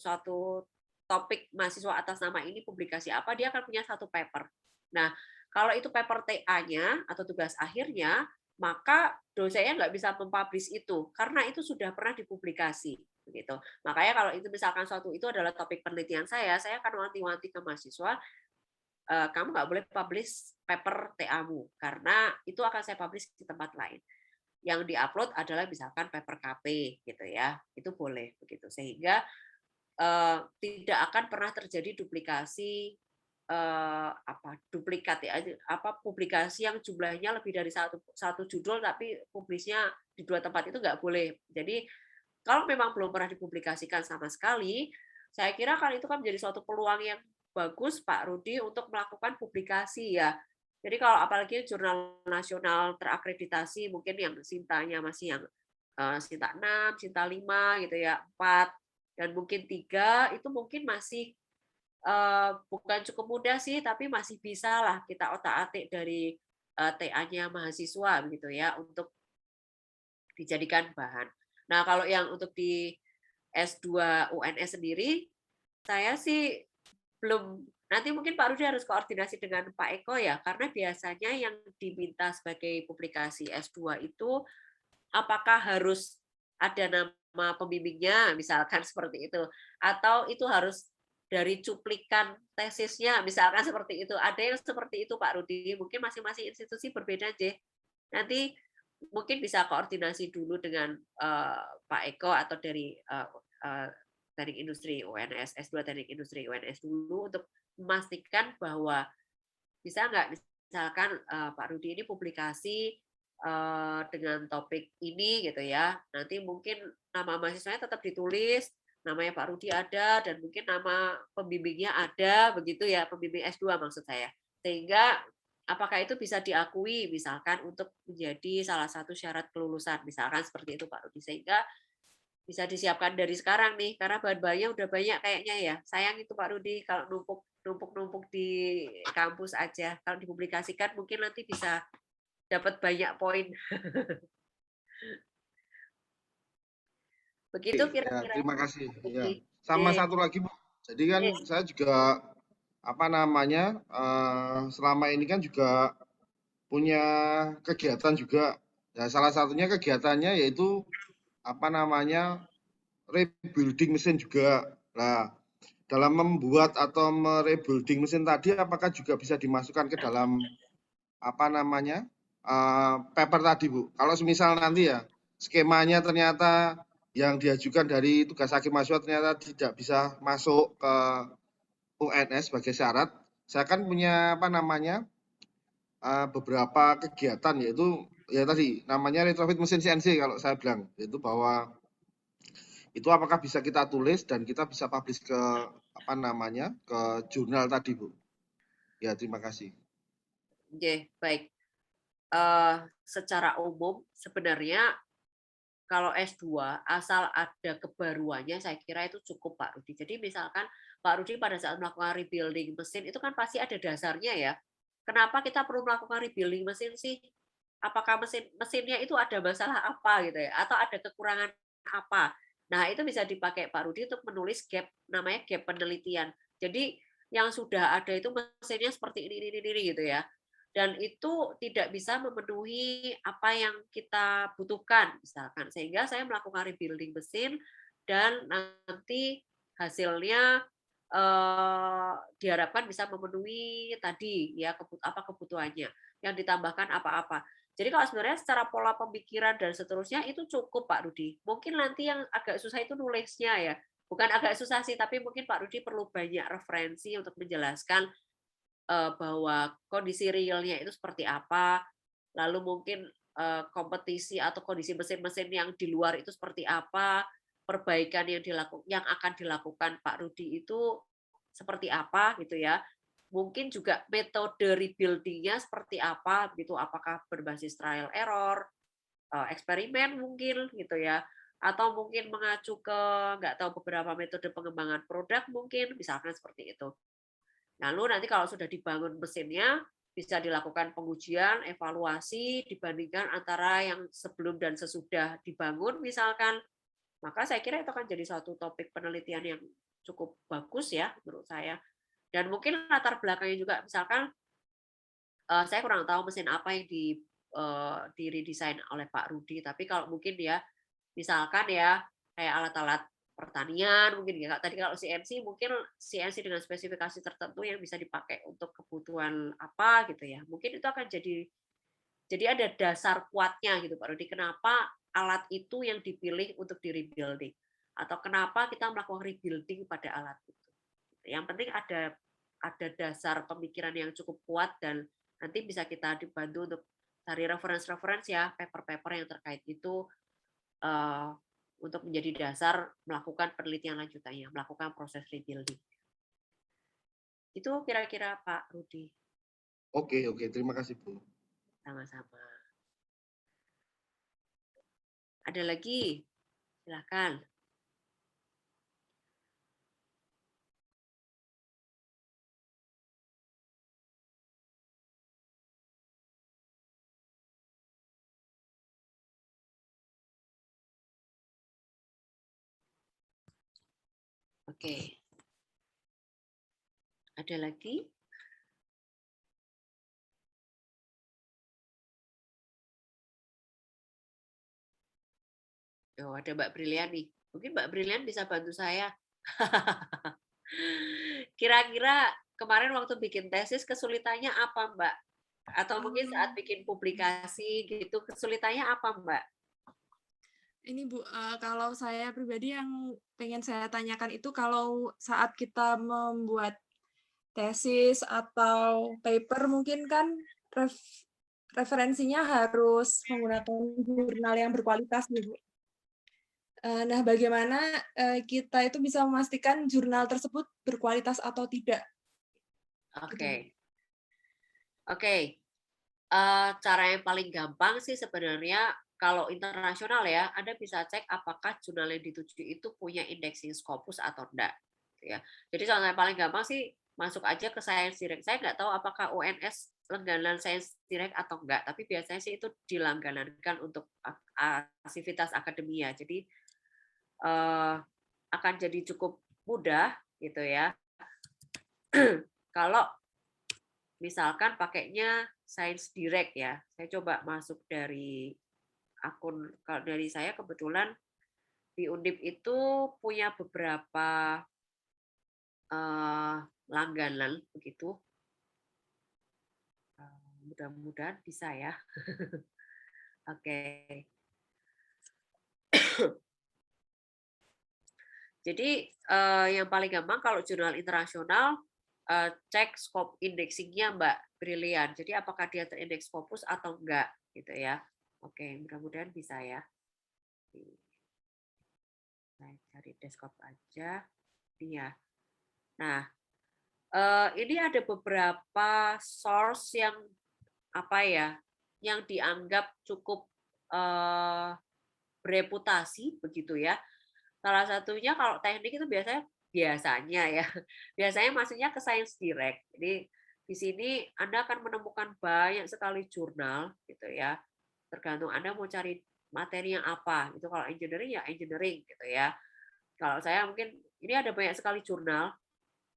topik mahasiswa atas nama ini publikasi apa, dia akan punya satu paper. Nah, kalau itu paper TA-nya atau tugas akhirnya, maka dosennya nggak bisa mempublish itu karena itu sudah pernah dipublikasi begitu. Makanya kalau itu misalkan suatu itu adalah topik penelitian saya akan wanti-wanti ke mahasiswa, kamu nggak boleh publish paper TA-mu karena itu akan saya publish di tempat lain. Yang diupload adalah misalkan paper KP gitu ya, itu boleh begitu sehingga tidak akan pernah terjadi duplikasi duplikat ya publikasi yang jumlahnya lebih dari satu judul tapi publisnya di dua tempat itu nggak boleh. Jadi kalau memang belum pernah dipublikasikan sama sekali, saya kira kan itu kan menjadi suatu peluang yang bagus Pak Rudi untuk melakukan publikasi ya. Jadi kalau apalagi jurnal nasional terakreditasi mungkin yang Sintanya masih yang Sinta 6, Sinta 5 gitu ya, 4 dan mungkin 3 itu mungkin masih bukan cukup mudah sih tapi masih bisa lah kita otak-atik dari TA-nya mahasiswa begitu ya untuk dijadikan bahan. Nah, kalau yang untuk di S2 UNS sendiri saya sih belum, nanti mungkin Pak Rudi harus koordinasi dengan Pak Eko ya, karena biasanya yang diminta sebagai publikasi S2 itu apakah harus ada nama pembimbingnya, misalkan seperti itu, atau itu harus dari cuplikan tesisnya, misalkan seperti itu. Ada yang seperti itu Pak Rudi, mungkin masing-masing institusi berbeda, J. Nanti mungkin bisa koordinasi dulu dengan Pak Eko atau dari Teknik Industri UNS, S2 Teknik Industri UNS dulu untuk memastikan bahwa bisa nggak misalkan Pak Rudi ini publikasi dengan topik ini gitu ya. Nanti mungkin nama mahasiswanya tetap ditulis, namanya Pak Rudi ada dan mungkin nama pembimbingnya ada begitu ya, pembimbing S2 maksud saya. Sehingga apakah itu bisa diakui misalkan untuk menjadi salah satu syarat kelulusan misalkan seperti itu Pak Rudi sehingga bisa disiapkan dari sekarang nih karena bahan-bahannya udah banyak kayaknya ya. Sayang itu Pak Rudi kalau numpuk di kampus aja. Kalau dipublikasikan mungkin nanti bisa dapat banyak poin. Begitu Ya, kira-kira. terima kasih. Ya. Sama satu lagi Bu. Jadi kan saya juga apa namanya selama ini kan juga punya kegiatan juga. Ya, salah satunya kegiatannya yaitu apa namanya rebuilding mesin juga. Nah, dalam membuat atau merebuilding mesin tadi apakah juga bisa dimasukkan ke dalam apa namanya paper tadi Bu? Kalau semisal nanti ya skemanya ternyata yang diajukan dari tugas hakim mahasiswa ternyata tidak bisa masuk ke UNS sebagai syarat, saya kan punya apa namanya beberapa kegiatan yaitu ya tadi namanya retrofit mesin CNC kalau saya bilang yaitu bahwa Itu apakah bisa kita tulis dan kita bisa publish ke apa namanya, ke jurnal tadi, Bu? Ya, terima kasih. Oke, baik. Secara umum sebenarnya kalau S2 asal ada kebaruannya saya kira itu cukup Pak Rudi. Jadi misalkan Pak Rudi pada saat melakukan rebuilding mesin itu kan pasti ada dasarnya ya. Kenapa kita perlu melakukan rebuilding mesin sih? Apakah mesinnya itu ada masalah apa gitu ya? Atau ada kekurangan apa? Nah, itu bisa dipakai Pak Rudi untuk menulis gap, namanya gap penelitian. Jadi yang sudah ada itu mesinnya seperti ini gitu ya. Dan itu tidak bisa memenuhi apa yang kita butuhkan misalkan, sehingga saya melakukan rebuilding mesin dan nanti hasilnya diharapkan bisa memenuhi tadi ya apa kebutuhannya, yang ditambahkan apa-apa. Jadi kalau sebenarnya secara pola pemikiran dan seterusnya itu cukup Pak Rudi. Mungkin nanti yang agak susah itu nulisnya ya, bukan agak susah sih, tapi mungkin Pak Rudi perlu banyak referensi untuk menjelaskan bahwa kondisi realnya itu seperti apa, lalu mungkin kompetisi atau kondisi mesin-mesin yang di luar itu seperti apa, perbaikan yang akan dilakukan Pak Rudi itu seperti apa gitu ya. Mungkin juga metode rebuilding-nya seperti apa gitu, apakah berbasis trial error, eksperimen mungkin gitu ya, atau mungkin mengacu ke nggak tahu beberapa metode pengembangan produk mungkin, misalkan seperti itu. Lalu nanti kalau sudah dibangun mesinnya, bisa dilakukan pengujian, evaluasi, dibandingkan antara yang sebelum dan sesudah dibangun misalkan, maka saya kira itu akan jadi suatu topik penelitian yang cukup bagus ya menurut saya. Dan mungkin latar belakangnya juga, misalkan saya kurang tahu mesin apa yang di redesign oleh Pak Rudi, tapi kalau mungkin ya, misalkan ya, kayak alat-alat pertanian mungkin ya, tadi kalau CNC mungkin CNC dengan spesifikasi tertentu yang bisa dipakai untuk kebutuhan apa gitu ya. Mungkin itu akan jadi ada dasar kuatnya gitu Pak Rudi, kenapa alat itu yang dipilih untuk di-rebuilding, atau kenapa kita melakukan rebuilding pada alat itu. Yang penting ada dasar pemikiran yang cukup kuat dan nanti bisa kita dibantu untuk cari referensi ya, paper-paper yang terkait itu untuk menjadi dasar melakukan penelitian lanjutannya, melakukan proses rebuilding. Itu kira-kira Pak Rudi. Oke, terima kasih, Bu. Sama-sama. Ada lagi? Silakan. Oke. Ada lagi? Oh, ada Mbak Brilian nih. Mungkin Mbak Brilian bisa bantu saya. Kira-kira kemarin waktu bikin tesis kesulitannya apa, Mbak? Atau mungkin saat bikin publikasi gitu, kesulitannya apa, Mbak? Ini Bu, kalau saya pribadi yang pengen saya tanyakan itu kalau saat kita membuat tesis atau paper mungkin kan referensinya harus menggunakan jurnal yang berkualitas, Bu. Nah, bagaimana kita itu bisa memastikan jurnal tersebut berkualitas atau tidak? Oke. Cara yang paling gampang sih sebenarnya kalau internasional ya, Anda bisa cek apakah jurnal yang dituju itu punya indexing Scopus atau enggak. Ya. Jadi cara yang paling gampang sih masuk aja ke Science Direct. Saya nggak tahu apakah UNS langganan Science Direct atau enggak, tapi biasanya sih itu dilangganankan untuk aktivitas akademia. Jadi akan jadi cukup mudah gitu ya. Kalau misalkan pakainya Science Direct ya, saya coba masuk dari akun, kalau dari saya kebetulan di Undip itu punya beberapa langganan begitu. Mudah-mudahan bisa ya. Oke. Jadi yang paling gampang kalau jurnal internasional cek scope indexingnya Mbak Brilian. Jadi apakah dia terindeks Scopus atau enggak gitu ya. Oke, mudah-mudahan bisa ya. Saya cari desktop aja. Ini ya. Nah, ini ada beberapa source yang apa ya, yang dianggap cukup bereputasi begitu ya. Salah satunya kalau teknik itu biasanya ya, biasanya masuknya ke Science Direct. Jadi di sini Anda akan menemukan banyak sekali jurnal gitu ya. Tergantung Anda mau cari materi yang apa. Itu kalau engineering ya engineering gitu ya. Kalau saya mungkin ini ada banyak sekali jurnal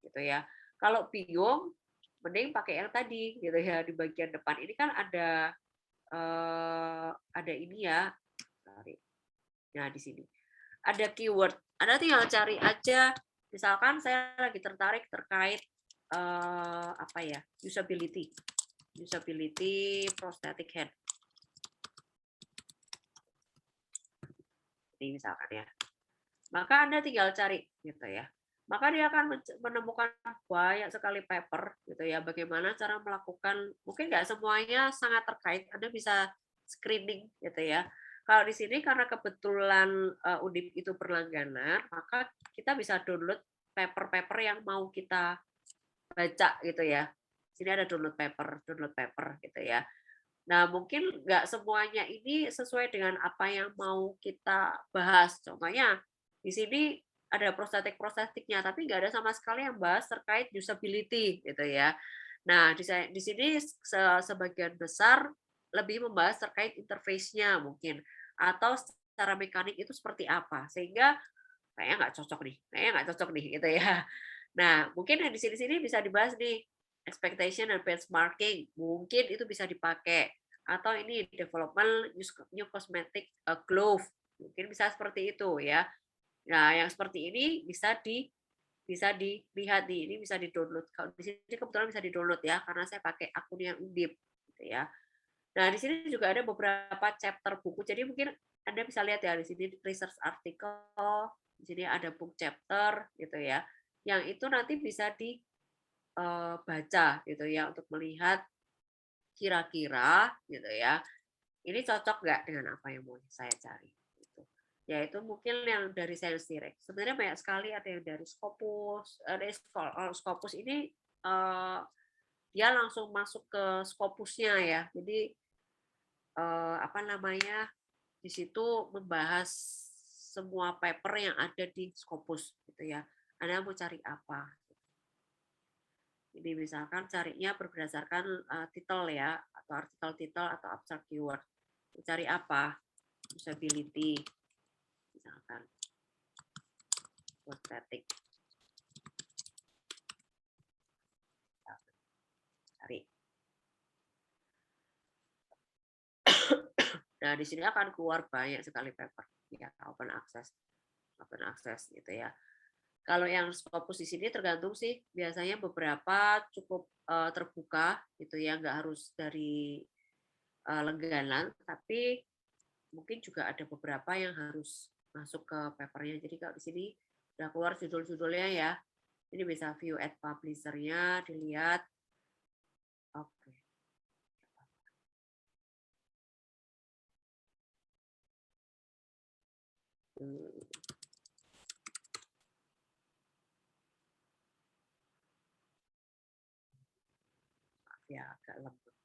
gitu ya. Kalau bingung mending pakai yang tadi gitu ya, di bagian depan ini kan ada ini ya. Sorry. Nah, di sini ada keyword. Anda tinggal cari aja. Misalkan saya lagi tertarik terkait apa ya, usability prosthetic hand. Ini misalkan ya. Maka Anda tinggal cari gitu ya. Maka dia akan menemukan banyak sekali paper gitu ya, bagaimana cara melakukan, mungkin nggak semuanya sangat terkait, Anda bisa screening gitu ya. Kalau di sini karena kebetulan Undip itu berlangganan, maka kita bisa download paper-paper yang mau kita baca gitu ya. Sini ada download paper gitu ya. Nah, mungkin nggak semuanya ini sesuai dengan apa yang mau kita bahas. Contohnya di sini ada prostetiknya, tapi nggak ada sama sekali yang bahas terkait usability gitu ya. Nah, di sini sebagian besar lebih membahas terkait interface-nya mungkin, atau secara mekanik itu seperti apa, sehingga kayaknya nggak cocok nih gitu ya. Nah, mungkin yang di sini bisa dibahas nih, expectation dan benchmarking, mungkin itu bisa dipakai. Atau ini development new cosmetic glove, mungkin bisa seperti itu ya. Nah, yang seperti ini bisa dilihat nih, ini bisa di-download. Kalau di sini kebetulan bisa di-download ya, karena saya pakai akun yang Undip gitu ya. Nah, di sini juga ada beberapa chapter buku. Jadi mungkin Anda bisa lihat ya di sini research article, di sini ada book chapter gitu ya. Yang itu nanti bisa dibaca gitu ya, untuk melihat kira-kira gitu ya, ini cocok nggak dengan apa yang mau saya cari. Yaitu mungkin yang dari Science Direct. Sebenarnya banyak sekali, ada yang dari Scopus. Scopus ini dia langsung masuk ke Scopusnya ya. Jadi apa namanya, di situ membahas semua paper yang ada di Scopus gitu ya. Anda mau cari apa? Jadi misalkan carinya berdasarkan titel ya, atau artikel titel atau abstract keyword. Cari apa? Usability. Misalkan prosthetic, cari. Nah, di sini akan keluar banyak sekali paper ya, open access gitu ya. Kalau yang Scopus di sini tergantung sih, biasanya beberapa cukup terbuka gitu ya, nggak harus dari langganan, tapi mungkin juga ada beberapa yang harus masuk ke papernya. Jadi kalau di sini udah keluar judul-judulnya ya, ini bisa view at publisher-nya, dilihat. Oke. Ya, agak lembut.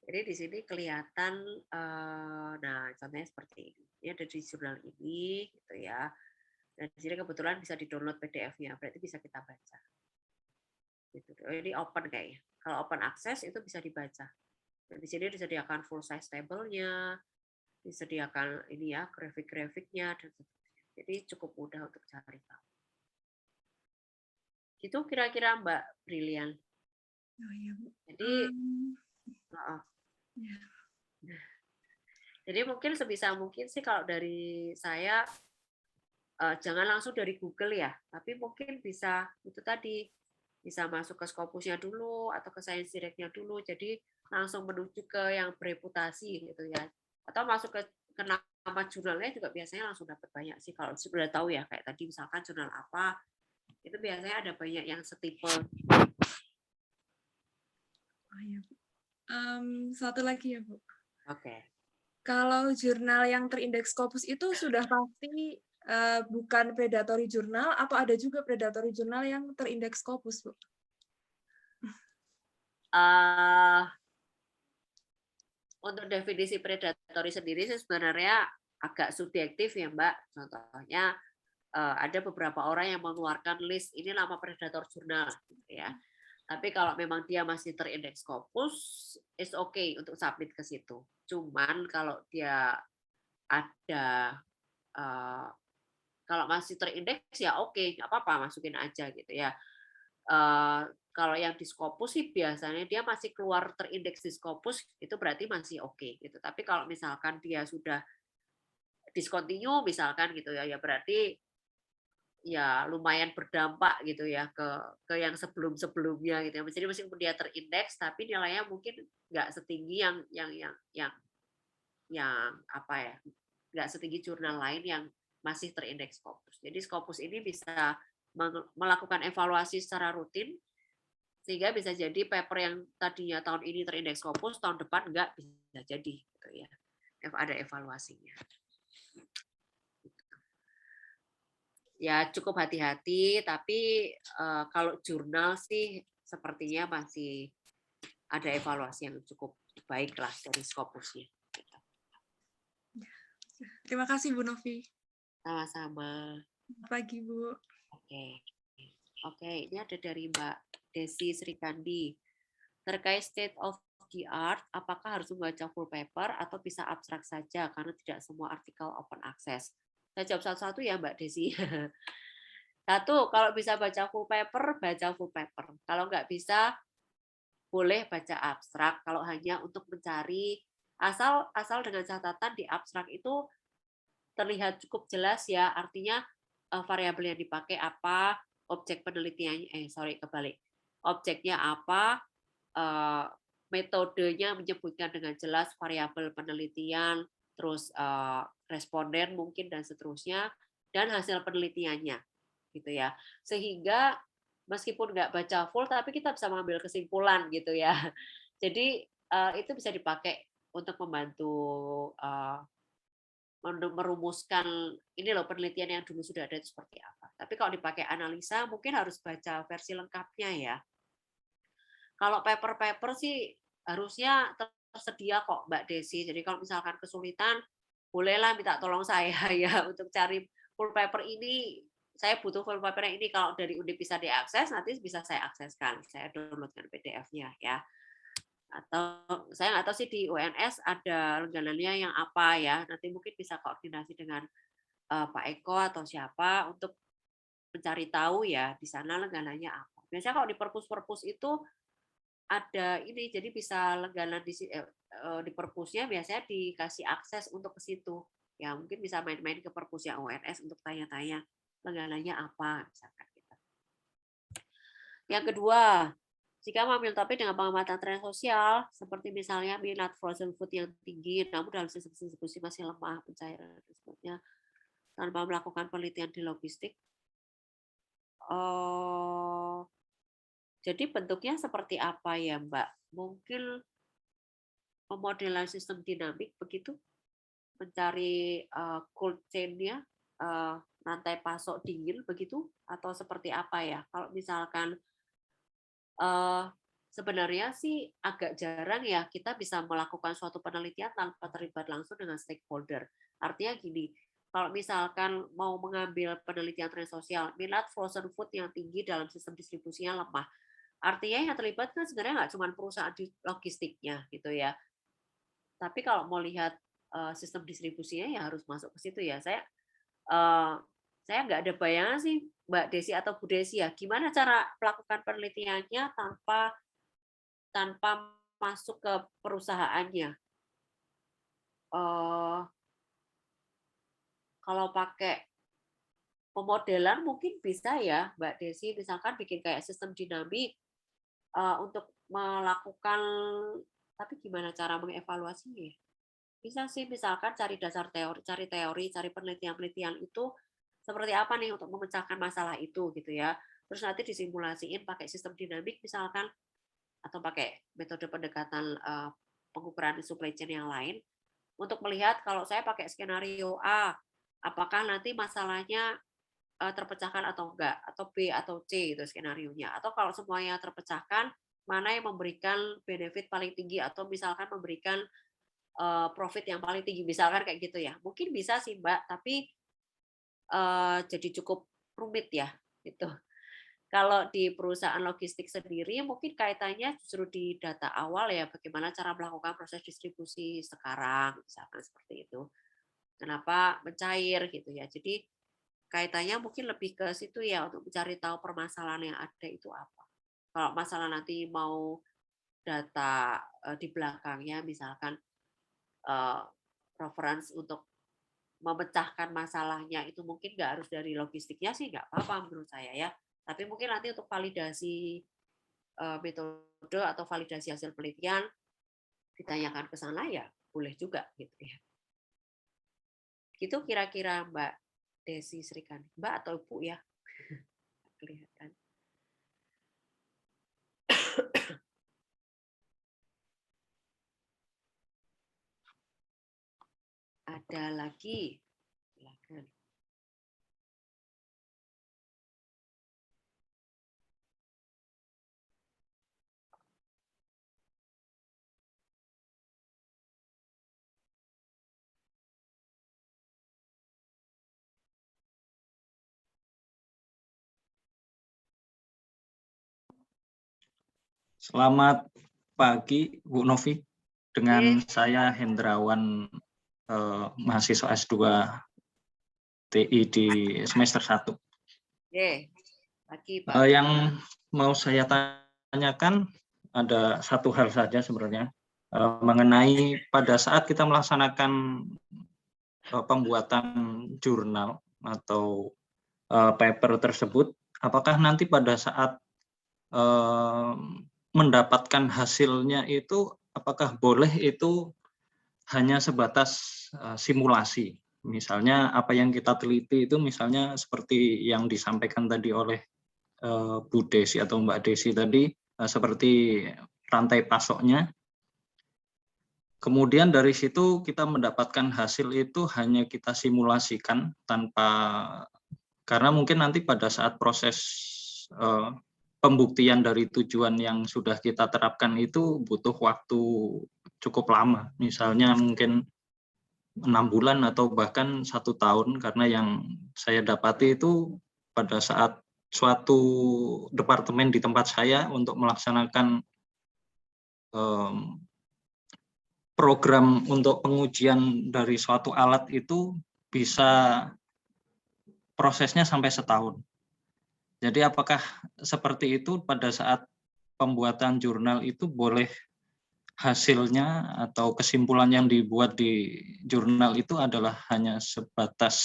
Jadi di sini kelihatan, nah contohnya seperti ini. Ini ada di jurnal ini, gitu ya. Dan di sini kebetulan bisa di-download PDF-nya, berarti bisa kita baca. Gitu. Ini open kayaknya. Kalau open access itu bisa dibaca. Dan di sini disediakan full size table-nya, disediakan ini ya grafik-grafiknya, dan sebagainya. Jadi cukup mudah untuk cari tahu. Itu kira-kira Mbak Brilian. Oh, iya, Bu. Jadi, jadi mungkin sebisa mungkin sih kalau dari saya, jangan langsung dari Google ya, tapi mungkin bisa itu tadi, bisa masuk ke Scopusnya dulu atau ke Science Direct-nya dulu, jadi langsung menuju ke yang bereputasi gitu ya, atau masuk ke nama jurnalnya juga biasanya langsung dapat banyak sih kalau sudah tahu ya, kayak tadi misalkan jurnal apa, itu biasanya ada banyak yang setipe. Oh, iya, Bu. Satu lagi ya, Bu. Oke. Kalau jurnal yang terindeks Scopus itu sudah pasti bukan predatory jurnal atau ada juga predatory jurnal yang terindeks Scopus, Bu? Untuk definisi predatory sendiri sih sebenarnya agak subjektif ya Mbak. Contohnya ada beberapa orang yang mengeluarkan list ini nama predator jurnal gitu ya. Tapi kalau memang dia masih terindeks Scopus, is okay untuk submit ke situ. Cuman kalau dia ada kalau masih terindeks ya oke, nggak apa-apa masukin aja gitu ya. Kalau yang di Scopus sih biasanya dia masih keluar terindeks di Scopus itu berarti masih oke gitu. Tapi kalau misalkan dia sudah discontinue misalkan gitu ya, ya berarti ya lumayan berdampak gitu ya ke yang sebelum-sebelumnya gitu ya. Jadi meskipun dia terindeks tapi nilainya mungkin nggak setinggi yang apa ya, nggak setinggi jurnal lain yang masih terindeks Scopus. Jadi Scopus ini bisa melakukan evaluasi secara rutin sehingga bisa jadi paper yang tadinya tahun ini terindeks Scopus tahun depan nggak bisa jadi gitu ya. Ada evaluasinya. Ya cukup hati-hati, tapi kalau jurnal sih sepertinya masih ada evaluasi yang cukup baik lah dari Scopusnya. Terima kasih Bu Novi. Sama-sama. Selamat pagi Bu. Oke, ini ada dari Mbak Desi Srikandi. Terkait state of the art, apakah harus membaca full paper atau bisa abstrak saja karena tidak semua artikel open access? Saya jawab satu-satu ya Mbak Desi. Satu, kalau bisa baca full paper, baca full paper. Kalau nggak bisa, boleh baca abstrak. Kalau hanya untuk mencari, asal dengan catatan di abstrak itu terlihat cukup jelas ya, artinya variabel yang dipakai apa, objek penelitiannya, kebalik. Objeknya apa, metodenya menyebutkan dengan jelas variabel penelitian, terus responden mungkin dan seterusnya, dan hasil penelitiannya gitu ya, sehingga meskipun nggak baca full tapi kita bisa mengambil kesimpulan gitu ya. Jadi itu bisa dipakai untuk membantu merumuskan ini loh penelitian yang dulu sudah ada itu seperti apa. Tapi kalau dipakai analisa mungkin harus baca versi lengkapnya ya. Kalau paper-paper sih harusnya tersedia kok Mbak Desi. Jadi kalau misalkan kesulitan bolehlah minta tolong saya ya untuk cari full paper ini. Saya butuh full paper yang ini, kalau dari Undip bisa diakses, nanti bisa saya akseskan. Saya downloadkan PDF-nya ya. Atau saya nggak tahu sih di UNS ada langganannya yang apa ya. Nanti mungkin bisa koordinasi dengan Pak Eko atau siapa untuk mencari tahu ya di sana langganannya apa. Biasanya kalau di perpus-perpus itu ada ini, jadi bisa langganan di perpusnya biasanya dikasih akses untuk ke situ. Ya mungkin bisa main-main ke perpusnya UNS untuk tanya-tanya langganannya apa misalkan gitu. Yang kedua, jika mengambil topik dengan pengamatan tren sosial, seperti misalnya minat frozen food yang tinggi, namun dalam sistem distribusi masih lemah pencairan dan sebagainya, tanpa melakukan penelitian di logistik. Jadi bentuknya seperti apa ya Mbak? Mungkin pemodelan sistem dinamik begitu, mencari cold chain-nya, rantai pasok dingin begitu, atau seperti apa ya? Kalau misalkan sebenarnya sih agak jarang ya kita bisa melakukan suatu penelitian tanpa terlibat langsung dengan stakeholder. Artinya gini, kalau misalkan mau mengambil penelitian tren sosial, minat frozen food yang tinggi dalam sistem distribusinya lemah. Artinya yang terlibat kan sebenarnya nggak cuma perusahaan di logistiknya gitu ya. Tapi kalau mau lihat sistem distribusinya ya harus masuk ke situ ya. Saya nggak ada bayangan sih Mbak Desi atau Bu Desi ya, gimana cara melakukan penelitiannya tanpa masuk ke perusahaannya. Kalau pakai pemodelan mungkin bisa ya Mbak Desi, misalkan bikin kayak sistem dinamik untuk melakukan, tapi gimana cara mengevaluasinya? Bisa sih misalkan cari dasar teori, cari penelitian-penelitian itu seperti apa nih untuk memecahkan masalah itu gitu ya. Terus nanti disimulasiin pakai sistem dinamik misalkan, atau pakai metode pendekatan pengukuran supply chain yang lain untuk melihat kalau saya pakai skenario A, apakah nanti masalahnya terpecahkan atau enggak, atau B atau C itu skenarionya. Atau kalau semuanya terpecahkan, mana yang memberikan benefit paling tinggi atau misalkan memberikan profit yang paling tinggi, misalkan kayak gitu ya. Mungkin bisa sih Mbak, tapi jadi cukup rumit ya gitu. Kalau di perusahaan logistik sendiri mungkin kaitannya justru di data awal ya, bagaimana cara melakukan proses distribusi sekarang, misalkan seperti itu. Kenapa mencair gitu ya. Jadi kaitannya mungkin lebih ke situ ya, untuk mencari tahu permasalahan yang ada itu apa. Kalau masalah nanti mau data di belakangnya misalkan reference untuk memecahkan masalahnya itu mungkin nggak harus dari logistiknya sih nggak apa-apa menurut saya ya. Tapi mungkin nanti untuk validasi metode atau validasi hasil penelitian ditanyakan ke sana ya boleh juga gitu ya. Gitu kira-kira Mbak Desi Srikandi. Mbak atau Ibu ya? Kelihatan. Ada lagi? Silakan. Selamat pagi, Bu Novi. Dengan saya Hendrawan, mahasiswa S2 TI di semester 1. Pagi, Pak. Yang mau saya tanyakan ada satu hal saja sebenarnya, mengenai pada saat kita melaksanakan pembuatan jurnal atau paper tersebut, apakah nanti pada saat mendapatkan hasilnya itu apakah boleh itu hanya sebatas simulasi, misalnya apa yang kita teliti itu misalnya seperti yang disampaikan tadi oleh Bu Desi atau Mbak Desi tadi, seperti rantai pasoknya, kemudian dari situ kita mendapatkan hasil itu hanya kita simulasikan tanpa, karena mungkin nanti pada saat proses pembuktian dari tujuan yang sudah kita terapkan itu butuh waktu cukup lama, misalnya mungkin 6 bulan atau bahkan 1 tahun, karena yang saya dapati itu pada saat suatu departemen di tempat saya untuk melaksanakan program untuk pengujian dari suatu alat itu bisa prosesnya sampai setahun. Jadi apakah seperti itu pada saat pembuatan jurnal itu boleh hasilnya atau kesimpulan yang dibuat di jurnal itu adalah hanya sebatas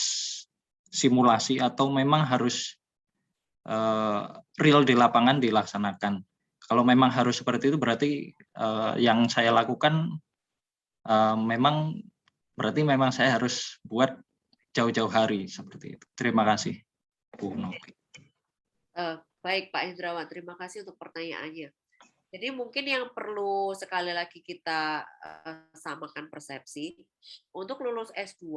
simulasi atau memang harus real di lapangan dilaksanakan? Kalau memang harus seperti itu berarti yang saya lakukan memang berarti memang saya harus buat jauh-jauh hari seperti itu. Terima kasih, Bu Novi. Baik Pak Hendrawan, terima kasih untuk pertanyaannya. Jadi mungkin yang perlu sekali lagi kita samakan persepsi, untuk lulus S2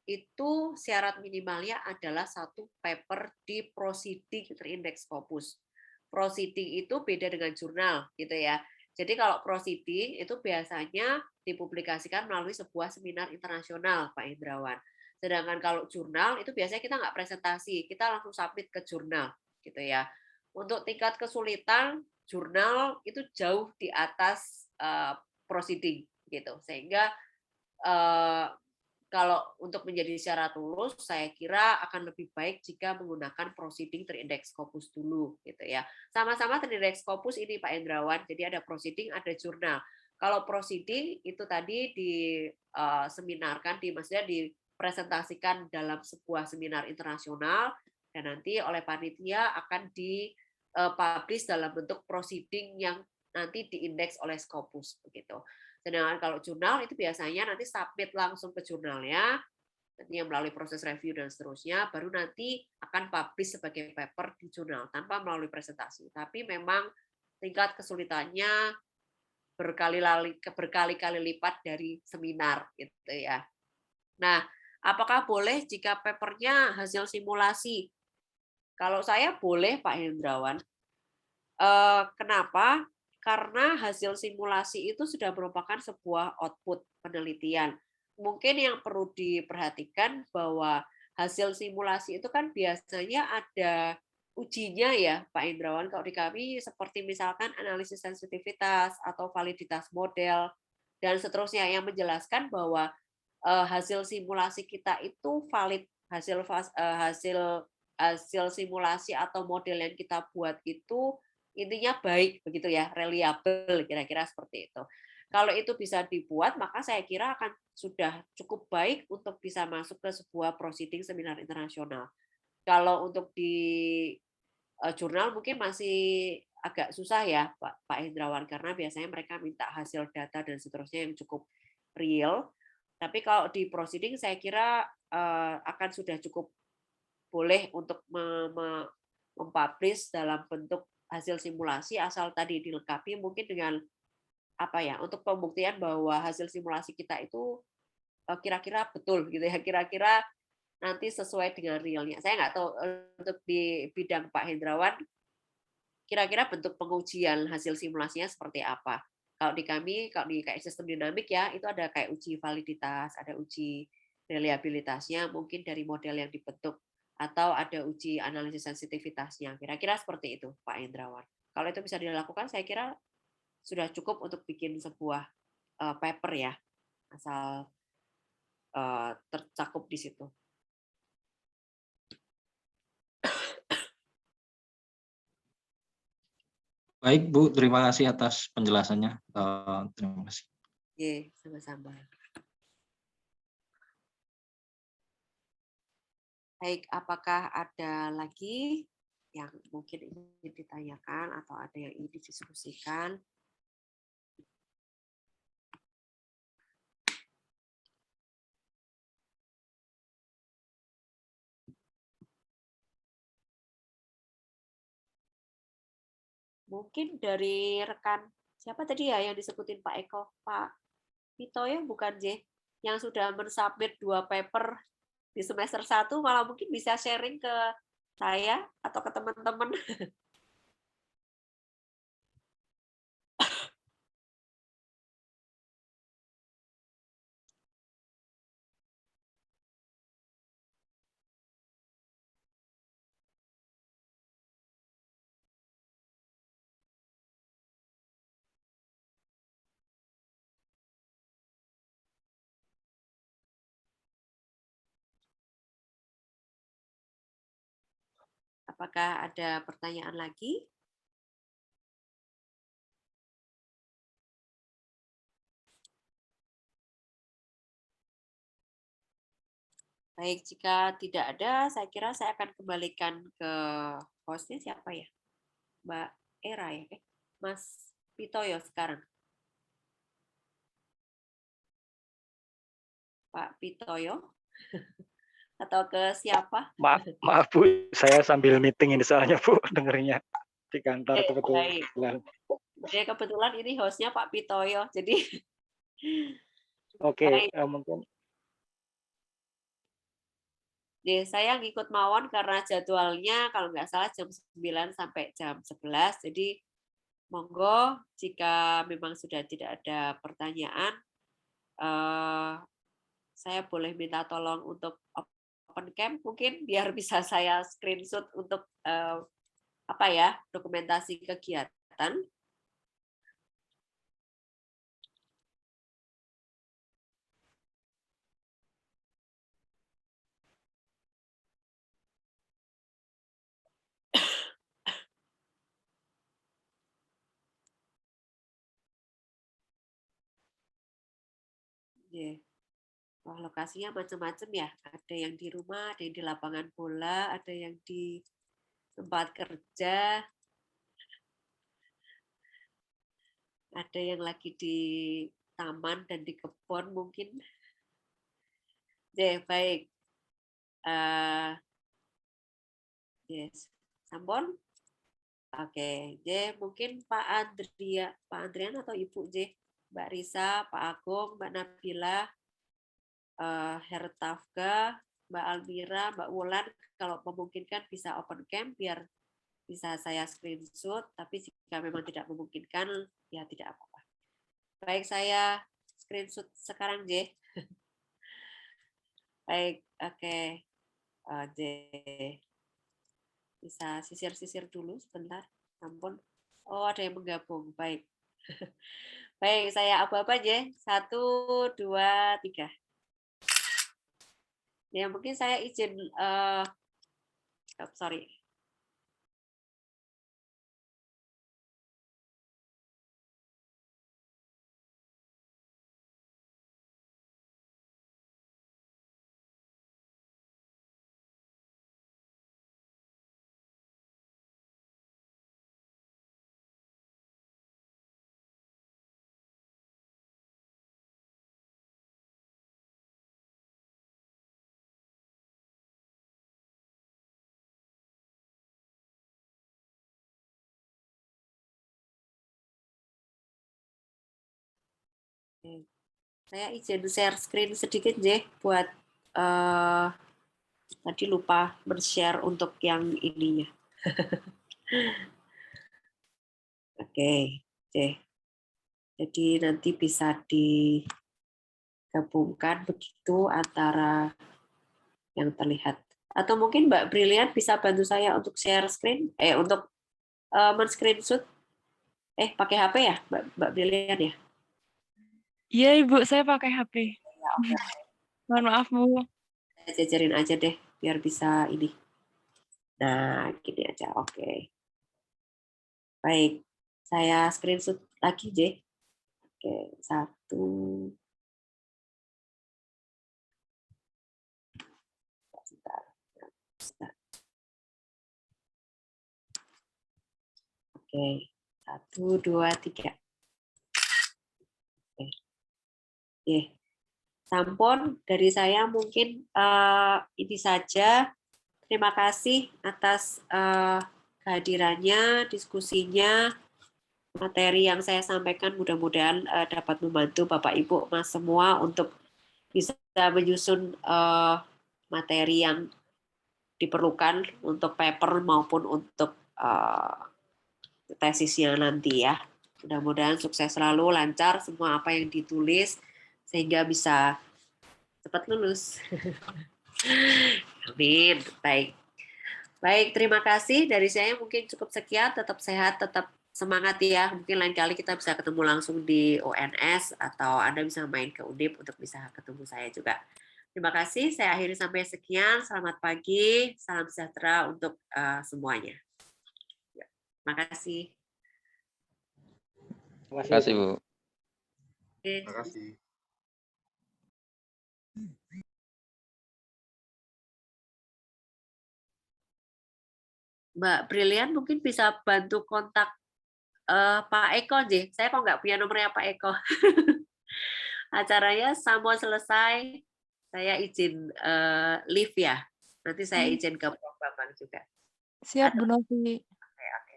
itu syarat minimalnya adalah 1 paper di proceeding terindex Scopus. Proceeding itu beda dengan jurnal gitu ya. Jadi kalau proceeding itu biasanya dipublikasikan melalui sebuah seminar internasional Pak Hendrawan. Sedangkan kalau jurnal itu biasanya kita nggak presentasi, kita langsung submit ke jurnal gitu ya. Untuk tingkat kesulitan jurnal itu jauh di atas proceeding gitu. Sehingga kalau untuk menjadi syarat lulus, saya kira akan lebih baik jika menggunakan proceeding terindeks Scopus dulu, gitu ya. Sama-sama terindeks Scopus ini Pak Hendrawan, jadi ada proceeding, ada jurnal. Kalau proceeding itu tadi diseminarkan, maksudnya dipresentasikan dalam sebuah seminar internasional, dan nanti oleh panitia akan dipublish dalam bentuk proceeding yang nanti diindeks oleh Scopus, begitu. Sedangkan kalau jurnal itu biasanya nanti submit langsung ke jurnalnya, nanti yang melalui proses review dan seterusnya, baru nanti akan publish sebagai paper di jurnal tanpa melalui presentasi. Tapi memang tingkat kesulitannya berkali-kali lipat dari seminar gitu ya. Nah, apakah boleh jika papernya hasil simulasi? Kalau saya boleh, Pak Hendrawan. Kenapa? Karena hasil simulasi itu sudah merupakan sebuah output penelitian. Mungkin yang perlu diperhatikan bahwa hasil simulasi itu kan biasanya ada ujinya ya, Pak Hendrawan. Kalau di kami seperti misalkan analisis sensitivitas atau validitas model dan seterusnya yang menjelaskan bahwa hasil simulasi kita itu valid, hasil simulasi atau model yang kita buat itu intinya baik begitu ya, reliable kira-kira seperti itu. Kalau itu bisa dibuat, maka saya kira akan sudah cukup baik untuk bisa masuk ke sebuah proceeding seminar internasional. Kalau untuk di jurnal mungkin masih agak susah ya Pak Hendrawan, karena biasanya mereka minta hasil data dan seterusnya yang cukup real. Tapi kalau di proceeding saya kira akan sudah cukup boleh untuk mempublish dalam bentuk hasil simulasi, asal tadi dilengkapi mungkin dengan apa ya, untuk pembuktian bahwa hasil simulasi kita itu kira-kira betul gitu ya, kira-kira nanti sesuai dengan realnya. Saya nggak tahu untuk di bidang Pak Hendrawan, kira-kira bentuk pengujian hasil simulasinya seperti apa. Kalau di kami, kalau di kayak sistem dinamik ya, itu ada kayak uji validitas, ada uji reliabilitasnya mungkin dari model yang dibentuk, atau ada uji analisis sensitivitasnya. Kira-kira seperti itu, Pak Hendrawan. Kalau itu bisa dilakukan, saya kira sudah cukup untuk bikin sebuah paper ya, asal tercakup di situ. Baik Bu, terima kasih atas penjelasannya. Terima kasih. Oke, sama-sama. Baik, apakah ada lagi yang mungkin ingin ditanyakan atau ada yang ingin didiskusikan? Mungkin dari rekan siapa tadi ya yang disebutin Pak Eko, Pak Vito ya bukan J, yang sudah mensubmit 2 paper di semester 1 malah mungkin bisa sharing ke saya atau ke teman-teman. Apakah ada pertanyaan lagi? Baik, jika tidak ada, saya kira saya akan kembalikan ke hostnya siapa ya? Mbak Era ya? Mas Pitoyo sekarang. Pak Pitoyo? Atau ke siapa? Maaf Bu, saya sambil meeting ini soalnya Bu, dengernya di kantor kebetulan. Jadi kebetulan ini hostnya Pak Pitoyo, jadi Oke, mungkin. Saya ngikut mawon karena jadwalnya kalau nggak salah jam 9 sampai jam 11, jadi monggo jika memang sudah tidak ada pertanyaan, saya boleh minta tolong untuk open cam mungkin biar bisa saya screenshot untuk apa ya, dokumentasi kegiatan. Wah, lokasinya macam-macam ya. Ada yang di rumah, ada yang di lapangan bola, ada yang di tempat kerja, ada yang lagi di taman dan di kebun mungkin. Baik. Yes. Sampun? Oke, J, mungkin Pak Andrian atau Ibu J, Mbak Risa, Pak Agung, Mbak Nabila, Hertafka, Mbak Almira, Mbak Wulan, kalau memungkinkan bisa open cam biar bisa saya screenshot, tapi jika memang tidak memungkinkan, ya tidak apa-apa. Baik, saya screenshot sekarang, J. Baik, oke. J. Bisa sisir-sisir dulu sebentar. Ampun. Oh, ada yang menggabung. Baik. Baik, saya apa-apa aja. 1, 2, 3. Ya, mungkin saya izin, sorry. Saya izin share screen sedikit, J, buat tadi lupa men-share untuk yang ininya. Oke, J. Jadi nanti bisa digabungkan begitu antara yang terlihat. Atau mungkin Mbak Brilian bisa bantu saya untuk share screen, untuk men-screenshot. Pakai HP ya, Mbak Brilian ya? Iya, Ibu, saya pakai HP. Ya, oke. Mohon maaf, Bu. Saya jajarin aja deh, biar bisa ini. Nah, gini aja, oke. Baik, saya screenshot lagi, J. Oke, 1. Sebentar. Oke, 1, 2, 3. Oke. Sampun dari saya mungkin ini saja. Terima kasih atas kehadirannya, diskusinya, materi yang saya sampaikan mudah-mudahan dapat membantu Bapak Ibu Mas semua untuk bisa menyusun materi yang diperlukan untuk paper maupun untuk tesisnya nanti ya. Mudah-mudahan sukses selalu, lancar semua apa yang ditulis sehingga bisa cepat lulus. Amin. Baik. Baik, terima kasih. Dari saya mungkin cukup sekian. Tetap sehat, tetap semangat ya. Mungkin lain kali kita bisa ketemu langsung di ONS atau Anda bisa main ke Undip untuk bisa ketemu saya juga. Terima kasih. Saya akhiri sampai sekian. Selamat pagi. Salam sejahtera untuk semuanya. Terima kasih. Terima Terima kasih, Bu. Terima kasih. Mbak Brilian mungkin bisa bantu kontak Pak Eko, J. Saya kok nggak punya nomornya Pak Eko. Acaranya sama selesai, saya izin live ya. Nanti saya izin ke Prof. Bambang juga. Siap, Bu Novi. Oke.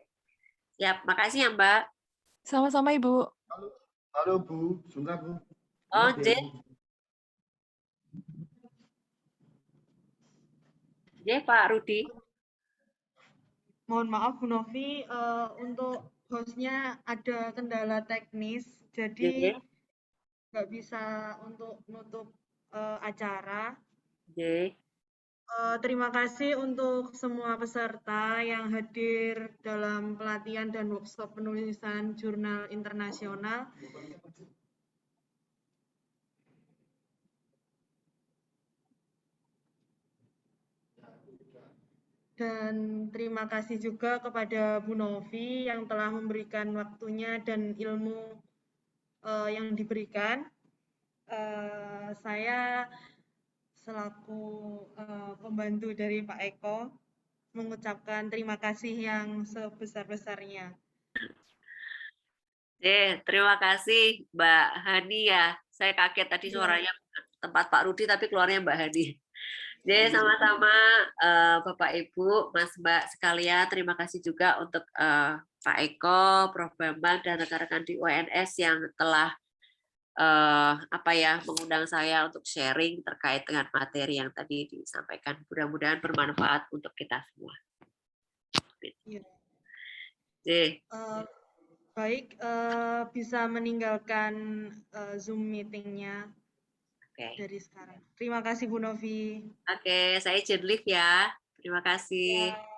Siap, makasih ya Mbak. Sama-sama, Ibu. Halo Bu, sebentar Bu. Oh, J. Pak Rudi. Mohon maaf Bu Novi, untuk hostnya ada kendala teknis, jadi nggak bisa untuk nutup acara. Terima kasih untuk semua peserta yang hadir dalam pelatihan dan workshop penulisan jurnal internasional. Dan terima kasih juga kepada Bu Novi yang telah memberikan waktunya dan ilmu yang diberikan. Saya selaku pembantu dari Pak Eko mengucapkan terima kasih yang sebesar-besarnya. Terima kasih Mbak Hani ya. Saya kaget tadi suaranya tempat Pak Rudi tapi keluarnya Mbak Hani. Jadi sama-sama Bapak Ibu, Mas Mbak sekalian, terima kasih juga untuk Pak Eko, Prof Bambang dan rekan-rekan di UNS yang telah mengundang saya untuk sharing terkait dengan materi yang tadi disampaikan. Mudah-mudahan bermanfaat untuk kita semua. Iya. Oke. Baik, bisa meninggalkan Zoom meeting-nya dari sekarang. Terima kasih Bu Novi. Oke, saya izin live ya. Terima kasih. Ya.